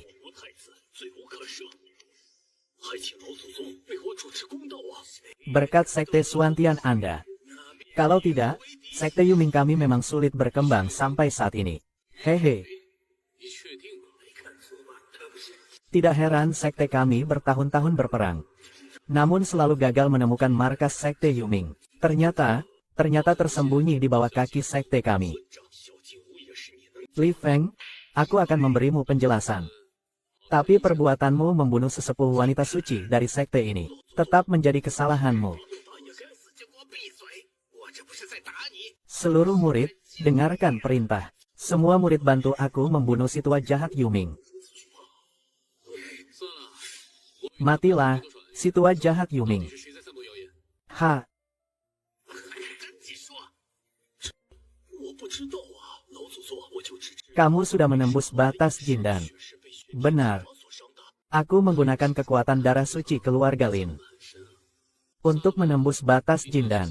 Berkat sekte Suantian Anda. Kalau tidak, sekte Yuming kami memang sulit berkembang sampai saat ini. Hehe. Tidak heran sekte kami bertahun-tahun berperang. Namun selalu gagal menemukan markas sekte Yuming. Ternyata tersembunyi di bawah kaki sekte kami. Li Feng, aku akan memberimu penjelasan. Tapi perbuatanmu membunuh sesepuh wanita suci dari sekte ini tetap menjadi kesalahanmu. Seluruh murid, dengarkan perintah. Semua murid bantu aku membunuh si tua jahat Yuming. Matilah, si tua jahat Yuming. Ha. Kamu sudah menembus batas Jindan. Benar. Aku menggunakan kekuatan darah suci keluarga Lin. Untuk menembus batas Jindan.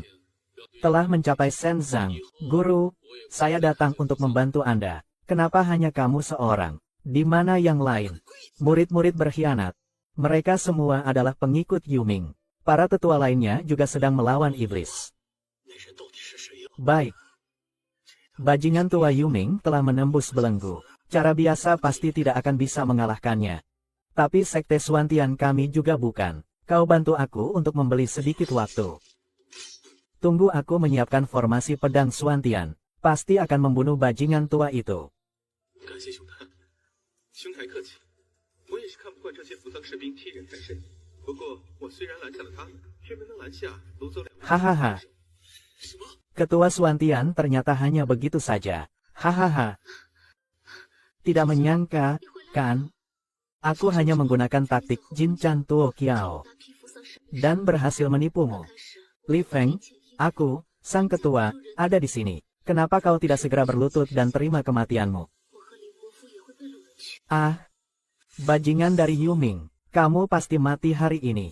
Telah mencapai Shenzang. Guru, saya datang untuk membantu Anda. Kenapa hanya kamu seorang? Di mana yang lain? Murid-murid berkhianat. Mereka semua adalah pengikut Yuming. Para tetua lainnya juga sedang melawan iblis. Baik. Bajingan tua Yuming telah menembus belenggu. Cara biasa pasti tidak akan bisa mengalahkannya. Tapi sekte Suantian kami juga bukan. Kau bantu aku untuk membeli sedikit waktu. Tunggu aku menyiapkan formasi pedang Suantian. Pasti akan membunuh bajingan tua itu. Hahaha. Ketua Suantian ternyata hanya begitu saja. Hahaha. Tidak menyangka, kan? Aku hanya menggunakan taktik Jin Chan Tuo Kiao. Dan berhasil menipumu. Li Feng, aku, sang ketua, ada di sini. Kenapa kau tidak segera berlutut dan terima kematianmu? Ah. Bajingan dari Yuming, kamu pasti mati hari ini.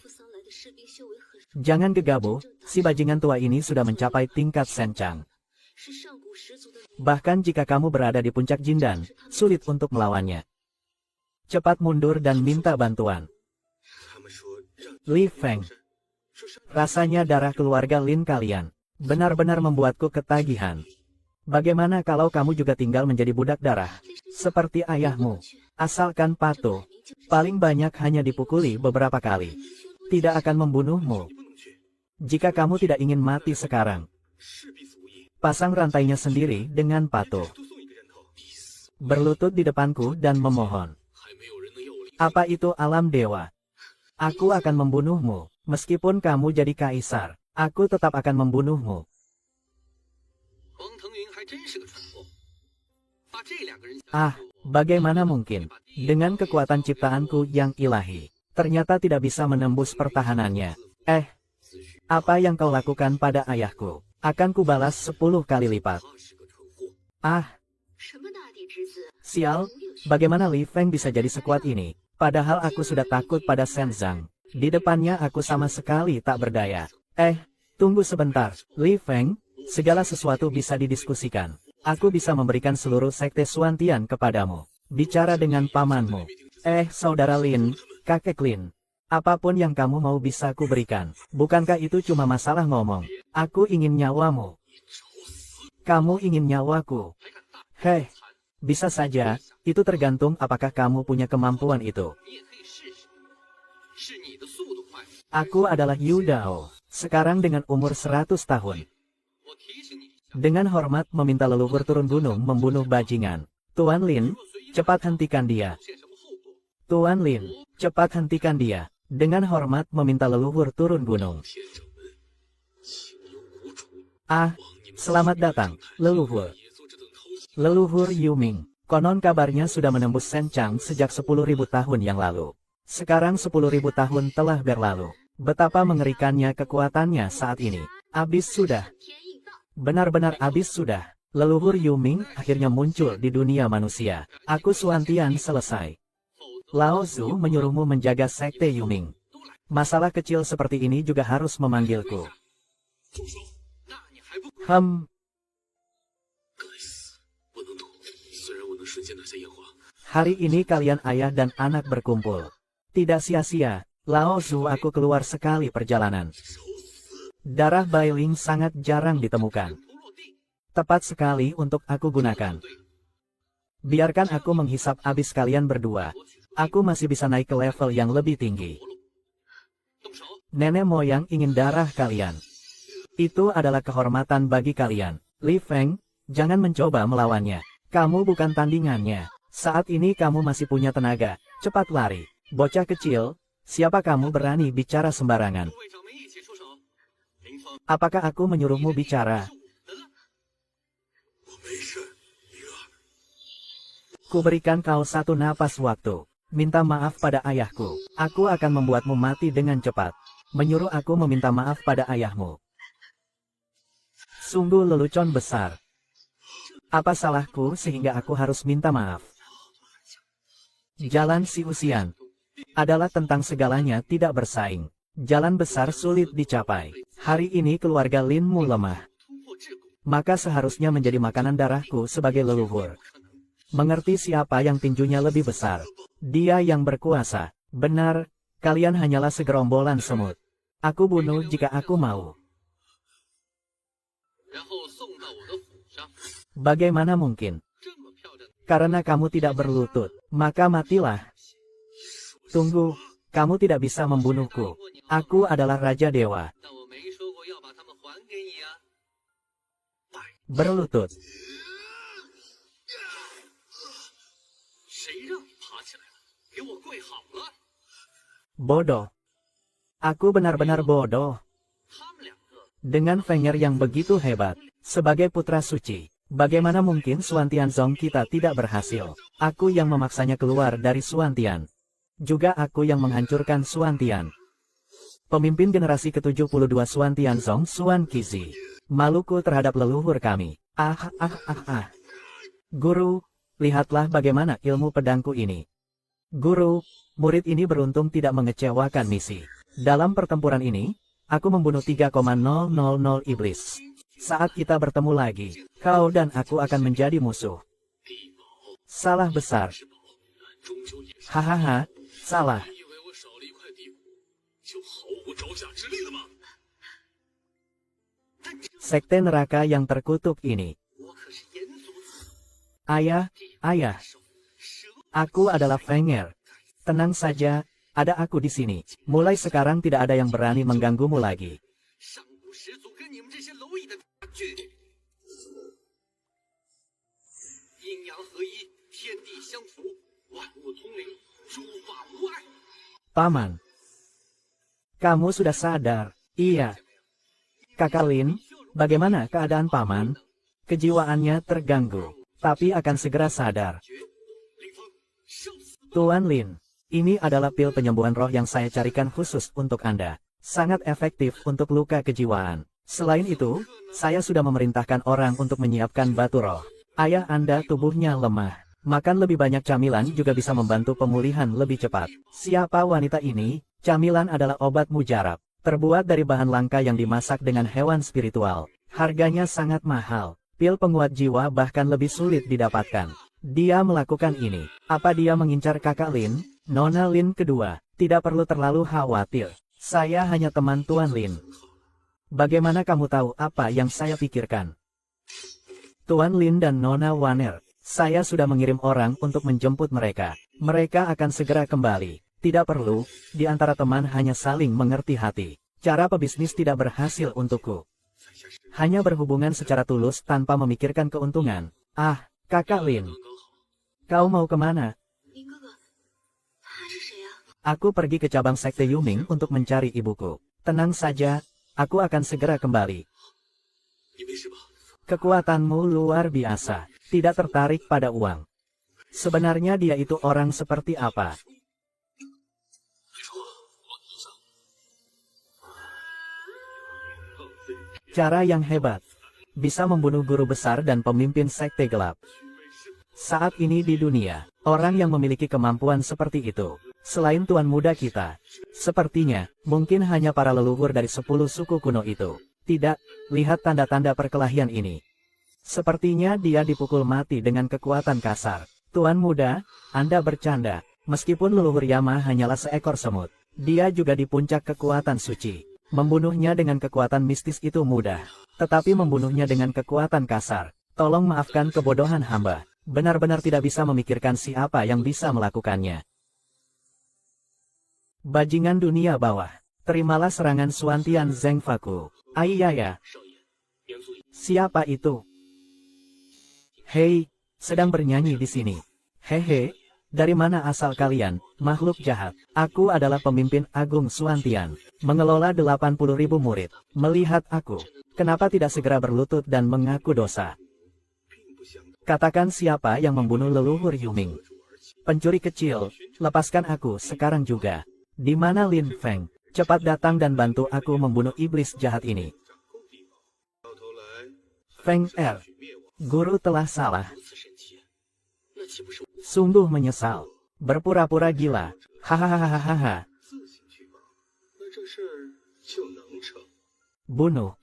Jangan gegabah, si bajingan tua ini sudah mencapai tingkat Shencang. Bahkan jika kamu berada di puncak Jindan, sulit untuk melawannya. Cepat mundur dan minta bantuan. Li Feng. Rasanya darah keluarga Lin kalian benar-benar membuatku ketagihan. Bagaimana kalau kamu juga tinggal menjadi budak darah, seperti ayahmu? Asalkan patuh, paling banyak hanya dipukuli beberapa kali. Tidak akan membunuhmu. Jika kamu tidak ingin mati sekarang, pasang rantainya sendiri dengan patuh. Berlutut di depanku dan memohon. Apa itu alam dewa? Aku akan membunuhmu, meskipun kamu jadi kaisar. Aku tetap akan membunuhmu. Ah, bagaimana mungkin? Dengan kekuatan ciptaanku yang ilahi, ternyata tidak bisa menembus pertahanannya. Apa yang kau lakukan pada ayahku, akan kubalas 10 kali lipat. Ah, sial, bagaimana Li Feng bisa jadi sekuat ini? Padahal aku sudah takut pada Shenzang. Di depannya aku sama sekali tak berdaya. Tunggu sebentar, Li Feng, segala sesuatu bisa didiskusikan. Aku bisa memberikan seluruh sekte Suantian kepadamu. Bicara dengan pamanmu. Saudara Lin, kakek Lin. Apapun yang kamu mau bisa aku berikan. Bukankah itu cuma masalah ngomong? Aku ingin nyawamu. Kamu ingin nyawaku. Bisa saja, itu tergantung apakah kamu punya kemampuan itu. Aku adalah Yu Dao, sekarang dengan umur 100 tahun. Dengan hormat meminta leluhur turun gunung membunuh bajingan. Tuan Lin, cepat hentikan dia. Tuan Lin, cepat hentikan dia. Dengan hormat meminta leluhur turun gunung. Ah, selamat datang, leluhur. Leluhur Yuming, konon kabarnya sudah menembus Shencang sejak 10.000 tahun yang lalu. Sekarang 10.000 tahun telah berlalu. Betapa mengerikannya kekuatannya saat ini. Abis sudah. Benar-benar habis sudah. Leluhur Yuming akhirnya muncul di dunia manusia. Aku Suantian selesai. Lao Zu menyuruhmu menjaga sekte Yuming. Masalah kecil seperti ini juga harus memanggilku. Hari ini kalian ayah dan anak berkumpul. Tidak sia-sia, Lao Zu aku keluar sekali perjalanan. Darah Bailing sangat jarang ditemukan. Tepat sekali untuk aku gunakan. Biarkan aku menghisap habis kalian berdua. Aku masih bisa naik ke level yang lebih tinggi. Nenek moyang ingin darah kalian. Itu adalah kehormatan bagi kalian. Li Feng, jangan mencoba melawannya. Kamu bukan tandingannya. Saat ini kamu masih punya tenaga. Cepat lari. Bocah kecil, siapa kamu berani bicara sembarangan? Apakah aku menyuruhmu bicara? Kuberikan kau satu napas waktu. Minta maaf pada ayahku. Aku akan membuatmu mati dengan cepat. Menyuruh aku meminta maaf pada ayahmu. Sungguh lelucon besar. Apa salahku sehingga aku harus minta maaf? Jalan si Usian adalah tentang segalanya tidak bersaing. Jalan besar sulit dicapai. Hari ini keluarga Linmu lemah. Maka seharusnya menjadi makanan darahku sebagai leluhur. Mengerti siapa yang tinjunya lebih besar. Dia yang berkuasa. Benar, kalian hanyalah segerombolan semut. Aku bunuh jika aku mau. Bagaimana mungkin? Karena kamu tidak berlutut, maka matilah. Tunggu, kamu tidak bisa membunuhku. Aku adalah Raja Dewa. Berlutut. Bodoh. Aku benar-benar bodoh. Dengan Fenger yang begitu hebat, sebagai putra suci, bagaimana mungkin Suantian Zong kita tidak berhasil? Aku yang memaksanya keluar dari Suantian. Juga aku yang menghancurkan Suantian. Pemimpin generasi ke-72 Suantian Zong Suan Qizi. Maluku terhadap leluhur kami. Guru, lihatlah bagaimana ilmu pedangku ini. Guru, murid ini beruntung tidak mengecewakan misi. Dalam pertempuran ini, aku membunuh 3,000 iblis. Saat kita bertemu lagi, kau dan aku akan menjadi musuh. Salah besar. Hahaha, salah. Sekte neraka yang terkutuk ini. Ayah, ayah. Aku adalah Fenger. Tenang saja, ada aku di sini. Mulai sekarang tidak ada yang berani mengganggumu lagi. Paman. Kamu sudah sadar? Iya. Kakak Lin, bagaimana keadaan paman? Kejiwaannya terganggu, tapi akan segera sadar. Tuan Lin, ini adalah pil penyembuhan roh yang saya carikan khusus untuk Anda. Sangat efektif untuk luka kejiwaan. Selain itu, saya sudah memerintahkan orang untuk menyiapkan batu roh. Ayah Anda tubuhnya lemah. Makan lebih banyak camilan juga bisa membantu pemulihan lebih cepat. Siapa wanita ini? Camilan adalah obat mujarab. Terbuat dari bahan langka yang dimasak dengan hewan spiritual. Harganya sangat mahal. Pil penguat jiwa bahkan lebih sulit didapatkan. Dia melakukan ini. Apa dia mengincar kakak Lin? Nona Lin kedua. Tidak perlu terlalu khawatir. Saya hanya teman Tuan Lin. Bagaimana kamu tahu apa yang saya pikirkan? Tuan Lin dan Nona Waner. Saya sudah mengirim orang untuk menjemput mereka. Mereka akan segera kembali. Tidak perlu, di antara teman hanya saling mengerti hati. Cara pebisnis tidak berhasil untukku. Hanya berhubungan secara tulus tanpa memikirkan keuntungan. Ah, kakak Lin. Kau mau kemana? Aku pergi ke cabang sekte Yuming untuk mencari ibuku. Tenang saja, aku akan segera kembali. Kekuatanmu luar biasa. Tidak tertarik pada uang. Sebenarnya dia itu orang seperti apa? Cara yang hebat. bisa membunuh guru besar dan pemimpin sekte gelap. Saat ini di dunia, orang yang memiliki kemampuan seperti itu, selain tuan muda kita, sepertinya, mungkin hanya para leluhur dari 10 suku kuno itu. Tidak, lihat tanda-tanda perkelahian ini. Sepertinya dia dipukul mati dengan kekuatan kasar. Tuan muda, Anda bercanda. Meskipun leluhur Yama hanyalah seekor semut, dia juga di puncak kekuatan suci. Membunuhnya dengan kekuatan mistis itu mudah, tetapi membunuhnya dengan kekuatan kasar. Tolong maafkan kebodohan hamba. Benar-benar tidak bisa memikirkan siapa yang bisa melakukannya. Bajingan dunia bawah, terimalah serangan Suantian Zengfaku. Aiyaya. Siapa itu? Hei, sedang bernyanyi di sini. Hehe, dari mana asal kalian, makhluk jahat? Aku adalah pemimpin agung Suantian, mengelola 80.000 murid. Melihat aku, kenapa tidak segera berlutut dan mengaku dosa? Katakan siapa yang membunuh leluhur Yuming. Pencuri kecil, lepaskan aku sekarang juga. Di mana Lin Feng? Cepat datang dan bantu aku membunuh iblis jahat ini. Feng Er, guru telah salah. Sungguh menyesal. Berpura-pura gila. Hahaha. Bunuh.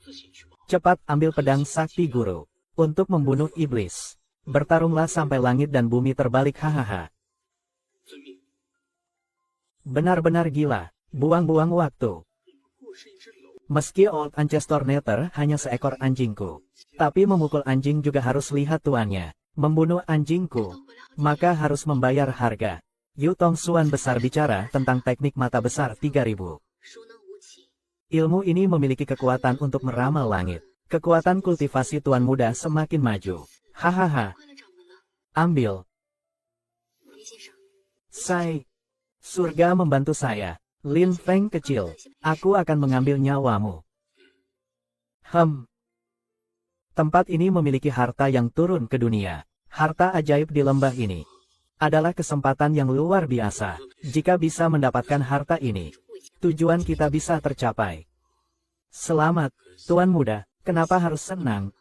Cepat ambil pedang sakti guru. Untuk membunuh iblis. Bertarunglah sampai langit dan bumi terbalik. Hahaha. Benar-benar gila. Buang-buang waktu. Meski Old Ancestor Nether hanya seekor anjingku, tapi memukul anjing juga harus lihat tuannya. Membunuh anjingku, maka harus membayar harga. Yu Tong Xuan besar bicara tentang teknik mata besar 3000. Ilmu ini memiliki kekuatan untuk meramal langit. Kekuatan kultivasi tuan muda semakin maju. Hahaha. Ambil. Surga membantu saya. Lin Feng kecil, aku akan mengambil nyawamu. Tempat ini memiliki harta yang turun ke dunia. Harta ajaib di lembah ini adalah kesempatan yang luar biasa. Jika bisa mendapatkan harta ini, tujuan kita bisa tercapai. Selamat, Tuan Muda. Kenapa harus senang?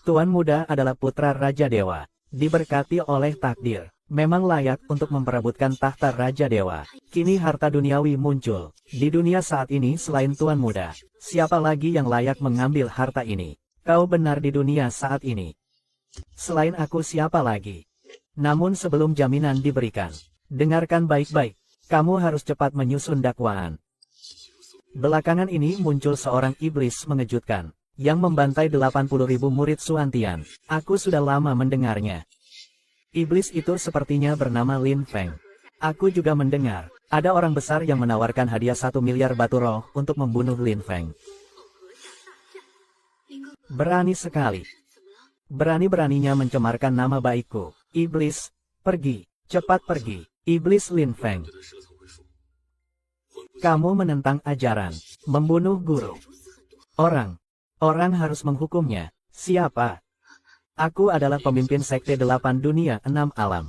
Tuan Muda adalah putra Raja Dewa, diberkati oleh takdir. Memang layak untuk memperebutkan tahta Raja Dewa. Kini harta duniawi muncul. Di dunia saat ini selain Tuan Muda, siapa lagi yang layak mengambil harta ini? Kau benar di dunia saat ini. Selain aku siapa lagi? Namun sebelum jaminan diberikan, dengarkan baik-baik. Kamu harus cepat menyusun dakwaan. Belakangan ini muncul seorang iblis mengejutkan, yang membantai 80.000 murid Suantian. Aku sudah lama mendengarnya. Iblis itu sepertinya bernama Lin Feng. Aku juga mendengar, ada orang besar yang menawarkan hadiah 1 miliar batu roh untuk membunuh Lin Feng. Berani sekali. Berani-beraninya mencemarkan nama baikku. Iblis, pergi, cepat pergi. Iblis Lin Feng. Kamu menentang ajaran, membunuh guru. Orang harus menghukumnya. Siapa? Aku adalah pemimpin sekte 8 dunia 6 alam.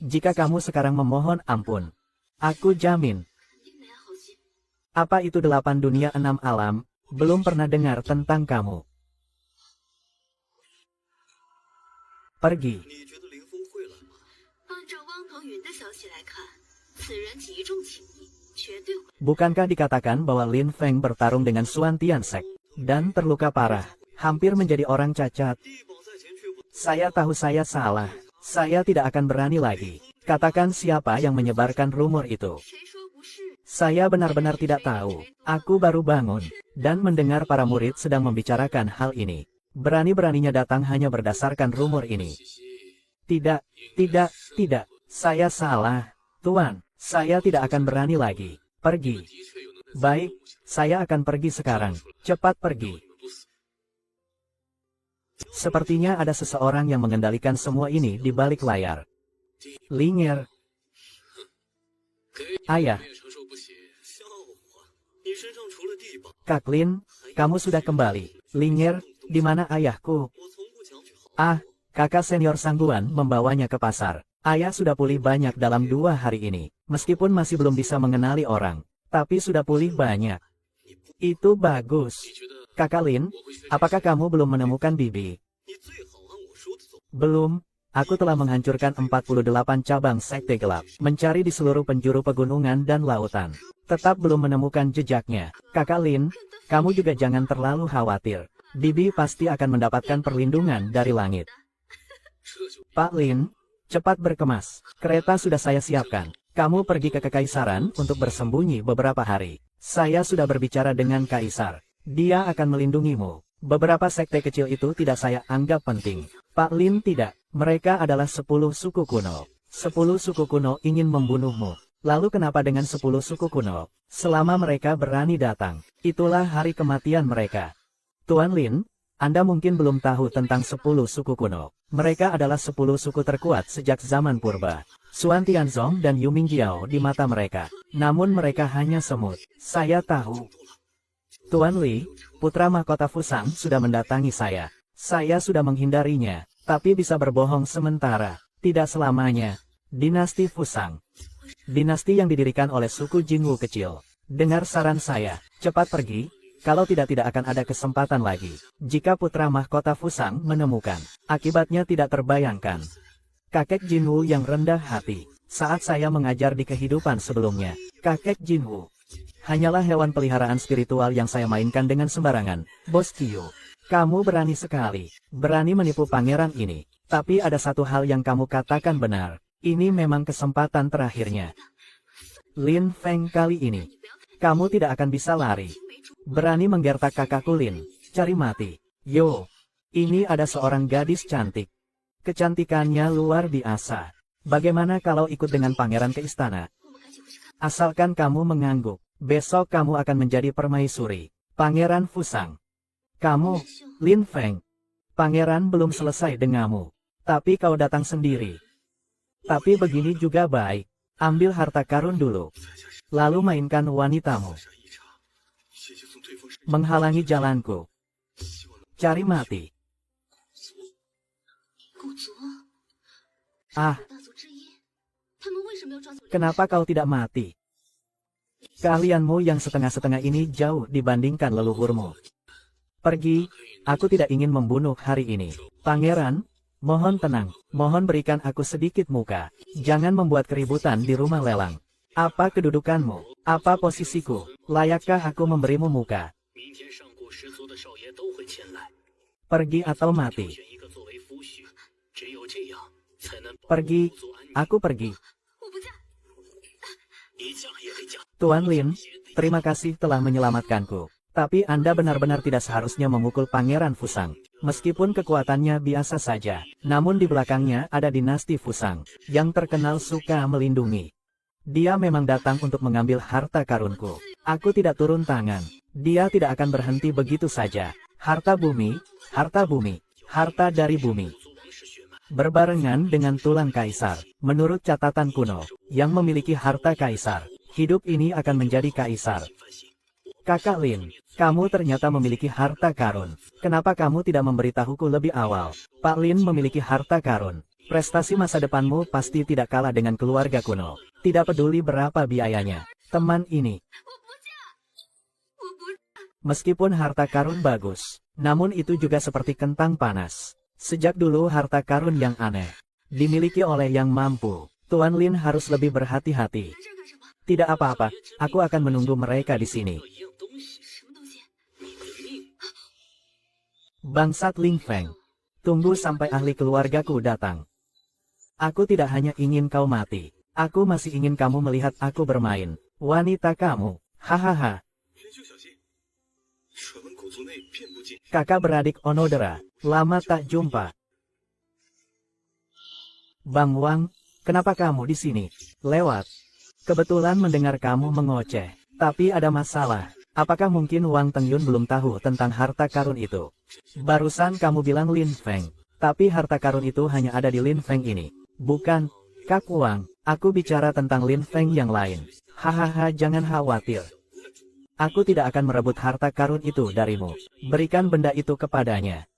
Jika kamu sekarang memohon ampun, aku jamin. Apa itu 8 dunia 6 alam? Belum pernah dengar tentang kamu. Pergi. Bukankah dikatakan bahwa Lin Feng bertarung dengan Suantian Sek dan terluka parah, hampir menjadi orang cacat? Saya tahu saya salah. Saya tidak akan berani lagi. Katakan siapa yang menyebarkan rumor itu. Saya benar-benar tidak tahu. Aku baru bangun dan mendengar para murid sedang membicarakan hal ini. Berani-beraninya datang hanya berdasarkan rumor ini. Tidak. Saya salah. Tuan, saya tidak akan berani lagi. Pergi. Baik, saya akan pergi sekarang. Cepat pergi. Sepertinya ada seseorang yang mengendalikan semua ini di balik layar. Linger. Ayah. Kak Lin, kamu sudah kembali. Linger, di mana ayahku? Ah, kakak senior Sangguan membawanya ke pasar. Ayah sudah pulih banyak dalam 2 hari ini. Meskipun masih belum bisa mengenali orang, tapi sudah pulih banyak. Itu bagus. Kakak Lin, apakah kamu belum menemukan Bibi? Belum. Aku telah menghancurkan 48 cabang sekte gelap, mencari di seluruh penjuru pegunungan dan lautan. Tetap belum menemukan jejaknya. Kakak Lin, kamu juga jangan terlalu khawatir. Bibi pasti akan mendapatkan perlindungan dari langit. Pak Lin, cepat berkemas. Kereta sudah saya siapkan. Kamu pergi ke Kekaisaran untuk bersembunyi beberapa hari. Saya sudah berbicara dengan Kaisar. Dia akan melindungimu. Beberapa sekte kecil itu tidak saya anggap penting. Pak Lin tidak. Mereka adalah 10 suku kuno. 10 suku kuno ingin membunuhmu. Lalu kenapa dengan 10 suku kuno? Selama mereka berani datang, itulah hari kematian mereka. Tuan Lin, Anda mungkin belum tahu tentang 10 suku kuno. Mereka adalah 10 suku terkuat sejak zaman purba. Xuan Tianzong dan Yu Mingjiao di mata mereka. Namun mereka hanya semut. Saya tahu. Tuan Li, putra mahkota Fusang sudah mendatangi saya. Saya sudah menghindarinya. Tapi bisa berbohong sementara, tidak selamanya. Dinasti Fusang. Dinasti yang didirikan oleh suku Jinwu kecil. Dengar saran saya, cepat pergi, kalau tidak akan ada kesempatan lagi. Jika putra mahkota Fusang menemukan, akibatnya tidak terbayangkan. Kakek Jinwu yang rendah hati, saat saya mengajar di kehidupan sebelumnya, kakek Jinwu hanyalah hewan peliharaan spiritual yang saya mainkan dengan sembarangan. Bos Qiu. Kamu berani sekali, berani menipu pangeran ini. Tapi ada satu hal yang kamu katakan benar, ini memang kesempatan terakhirnya. Lin Feng kali ini, kamu tidak akan bisa lari. Berani menggertak kakakku Lin, cari mati. Yo, ini ada seorang gadis cantik. Kecantikannya luar biasa. Bagaimana kalau ikut dengan pangeran ke istana? Asalkan kamu mengangguk, besok kamu akan menjadi permaisuri, Pangeran Fusang. Kamu, Lin Feng. Pangeran belum selesai denganmu. Tapi kau datang sendiri. Tapi begini juga baik. Ambil harta karun dulu. Lalu mainkan wanitamu. Menghalangi jalanku. Cari mati. Ah. Kenapa kau tidak mati? Keahlianmu yang setengah-setengah ini jauh dibandingkan leluhurmu. Pergi, aku tidak ingin membunuh hari ini. Pangeran, mohon tenang, mohon berikan aku sedikit muka. Jangan membuat keributan di rumah lelang. Apa kedudukanmu? Apa posisiku? Layakkah aku memberimu muka? Pergi atau mati. Pergi, aku pergi. Tuan Lin, terima kasih telah menyelamatkanku. Tapi Anda benar-benar tidak seharusnya memukul Pangeran Fusang. Meskipun kekuatannya biasa saja, namun di belakangnya ada dinasti Fusang, yang terkenal suka melindungi. Dia memang datang untuk mengambil harta karunku. Aku tidak turun tangan. Dia tidak akan berhenti begitu saja. Harta bumi, harta bumi, harta dari bumi. Berbarengan dengan tulang kaisar, menurut catatan kuno, yang memiliki harta kaisar, hidup ini akan menjadi kaisar. Kakak Lin, kamu ternyata memiliki harta karun. Kenapa kamu tidak memberitahuku lebih awal? Pak Lin memiliki harta karun. Prestasi masa depanmu pasti tidak kalah dengan keluarga kuno. Tidak peduli berapa biayanya. Teman ini. Meskipun harta karun bagus, namun itu juga seperti kentang panas. Sejak dulu harta karun yang aneh dimiliki oleh yang mampu. Tuan Lin harus lebih berhati-hati. Tidak apa-apa, aku akan menunggu mereka di sini. Bangsat Lin Feng. Tunggu sampai ahli keluargaku datang. Aku tidak hanya ingin kau mati. Aku masih ingin kamu melihat aku bermain. Wanita kamu. Hahaha. Kakak beradik Onodera. Lama tak jumpa. Bang Wang, kenapa kamu di sini? Lewat. Kebetulan mendengar kamu mengoceh. Tapi ada masalah. Apakah mungkin Wang Tengyun belum tahu tentang harta karun itu? Barusan kamu bilang Lin Feng. Tapi harta karun itu hanya ada di Lin Feng ini. Bukan, Kak Wang. Aku bicara tentang Lin Feng yang lain. Hahaha, jangan khawatir. Aku tidak akan merebut harta karun itu darimu. Berikan benda itu kepadanya.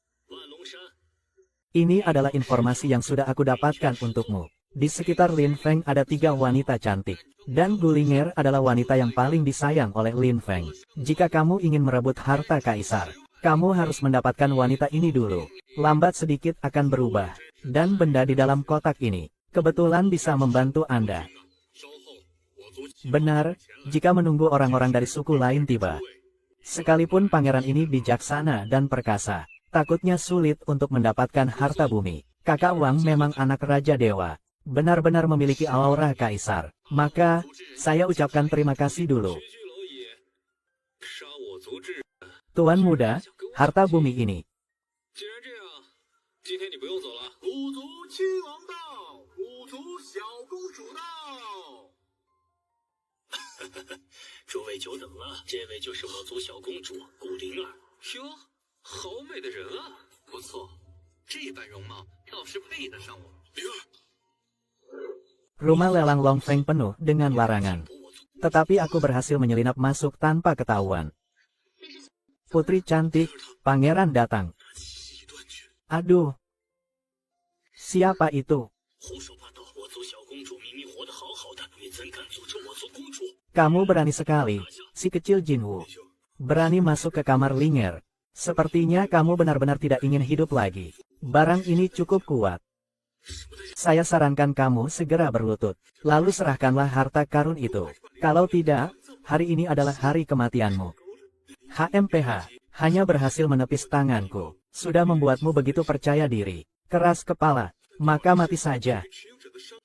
Ini adalah informasi yang sudah aku dapatkan untukmu. Di sekitar Lin Feng ada 3 wanita cantik. Dan Gulinger adalah wanita yang paling disayang oleh Lin Feng. Jika kamu ingin merebut harta kaisar, Kamu harus mendapatkan wanita ini dulu. Lambat sedikit akan berubah. Dan benda di dalam kotak ini kebetulan bisa membantu Anda. Benar, jika menunggu orang-orang dari suku lain tiba. Sekalipun pangeran ini bijaksana dan perkasa, takutnya sulit untuk mendapatkan harta bumi. Kakak Wang memang anak Raja Dewa. Benar-benar memiliki aura kaisar. Maka, saya ucapkan terima kasih dulu. Tuan muda, harta bumi ini. Rumah lelang Longfeng penuh dengan larangan. Tetapi aku berhasil menyelinap masuk tanpa ketahuan. Putri cantik, pangeran datang. Aduh. Siapa itu? Kamu berani sekali, si kecil Jinwoo. Berani masuk ke kamar Linger. Sepertinya kamu benar-benar tidak ingin hidup lagi. Barang ini cukup kuat. Saya sarankan kamu segera berlutut. Lalu serahkanlah harta karun itu. Kalau tidak, hari ini adalah hari kematianmu. HMPH, hanya berhasil menepis tanganku. Sudah membuatmu begitu percaya diri. Keras kepala, maka mati saja.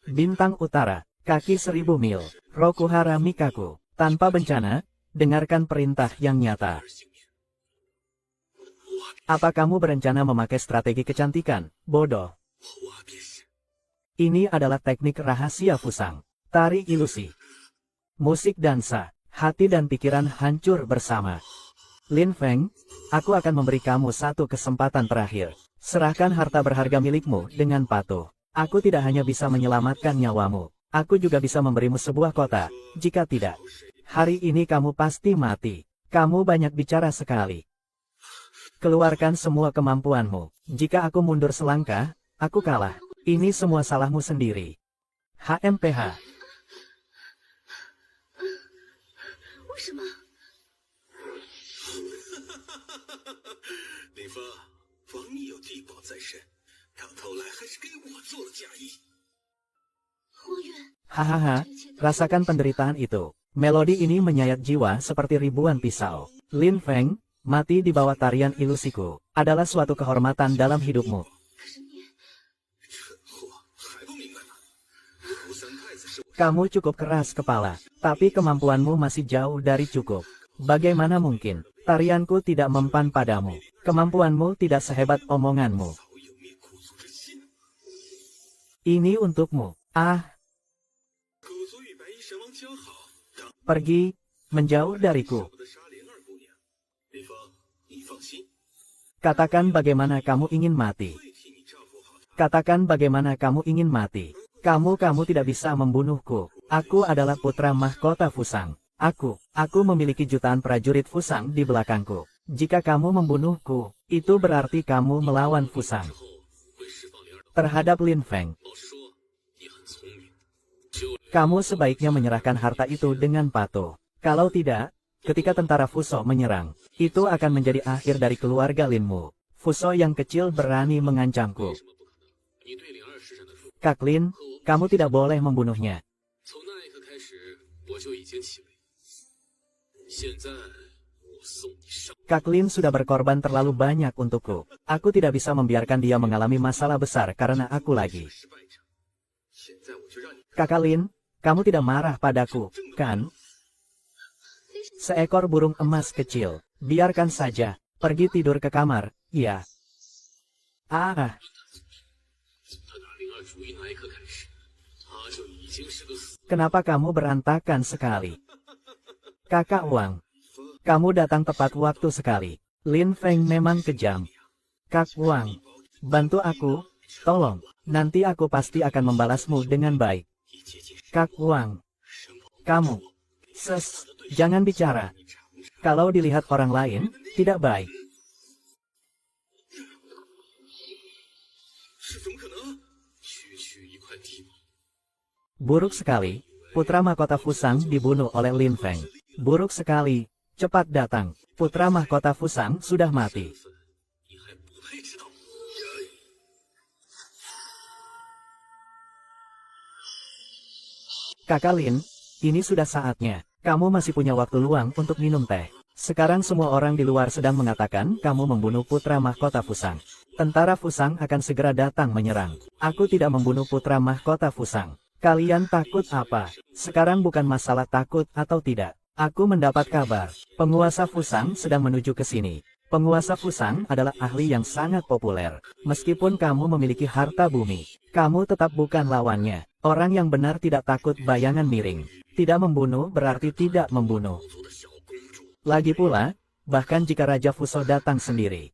Bintang Utara, kaki 1000 mil. Rokuhara Mikaku, tanpa bencana, dengarkan perintah yang nyata. Apa kamu berencana memakai strategi kecantikan, bodoh? Ini adalah teknik rahasia Fusang. Tari ilusi. Musik dansa, hati dan pikiran hancur bersama. Lin Feng, aku akan memberi kamu satu kesempatan terakhir. Serahkan harta berharga milikmu dengan patuh. Aku tidak hanya bisa menyelamatkan nyawamu. Aku juga bisa memberimu sebuah kota. Jika tidak, hari ini kamu pasti mati. Kamu banyak bicara sekali. Keluarkan semua kemampuanmu. Jika aku mundur selangkah, aku kalah. Ini semua salahmu sendiri. HMPH. Hahaha, rasakan penderitaan itu. Melodi ini menyayat jiwa seperti ribuan pisau. Lin Feng, mati di bawah tarian ilusiku, adalah suatu kehormatan dalam hidupmu. Kamu cukup keras kepala, tapi kemampuanmu masih jauh dari cukup. Bagaimana mungkin, tarianku tidak mempan padamu. Kemampuanmu tidak sehebat omonganmu. Ini untukmu. Ah. Pergi, menjauh dariku. Katakan bagaimana kamu ingin mati. Katakan bagaimana kamu ingin mati. Kamu tidak bisa membunuhku. Aku adalah putra mahkota Fusang. Aku memiliki jutaan prajurit Fusang di belakangku. Jika kamu membunuhku, itu berarti kamu melawan Fusang. Terhadap Lin Feng, kamu sebaiknya menyerahkan harta itu dengan patuh. Kalau tidak, ketika tentara Fuso menyerang, itu akan menjadi akhir dari keluarga Linmu. Fuso yang kecil berani mengancamku. Kak Lin, kamu tidak boleh membunuhnya. Kak Lin sudah berkorban terlalu banyak untukku. Aku tidak bisa membiarkan dia mengalami masalah besar karena aku lagi. Kakak Lin, kamu tidak marah padaku, kan? Seekor burung emas kecil. Biarkan saja. Pergi tidur ke kamar, ya. Ah. Kenapa kamu berantakan sekali? Kakak Wang, kamu datang tepat waktu sekali. Lin Feng memang kejam. Kak Wang, bantu aku, tolong. Nanti aku pasti akan membalasmu dengan baik. Kak Wang, kamu, jangan bicara. Kalau dilihat orang lain, tidak baik. Buruk sekali, putra mahkota Fusang dibunuh oleh Lin Feng. Buruk sekali, Cepat datang, putra mahkota Fusang sudah mati. Kakak Lin, ini sudah saatnya. Kamu masih punya waktu luang untuk minum teh. Sekarang semua orang di luar sedang mengatakan kamu membunuh putra mahkota Fusang. Tentara Fusang akan segera datang menyerang. Aku tidak membunuh putra mahkota Fusang. Kalian takut apa? Sekarang bukan masalah takut atau tidak. Aku mendapat kabar. Penguasa Fusang sedang menuju ke sini. Penguasa Fusang adalah ahli yang sangat populer. Meskipun kamu memiliki harta bumi, kamu tetap bukan lawannya. Orang yang benar tidak takut bayangan miring. Tidak membunuh berarti tidak membunuh. Lagi pula, bahkan jika Raja Fuso datang sendiri,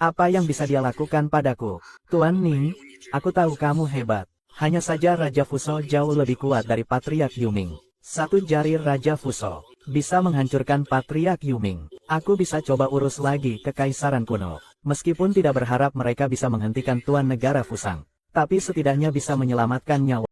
apa yang bisa dia lakukan padaku? Tuan Ning, aku tahu kamu hebat. Hanya saja Raja Fuso jauh lebih kuat dari Patriark Yuming. Satu jari Raja Fuso bisa menghancurkan Patriark Yuming. Aku bisa coba urus lagi Kekaisaran kuno. Meskipun tidak berharap mereka bisa menghentikan Tuan Negara Fusang, tapi setidaknya bisa menyelamatkan nyawa.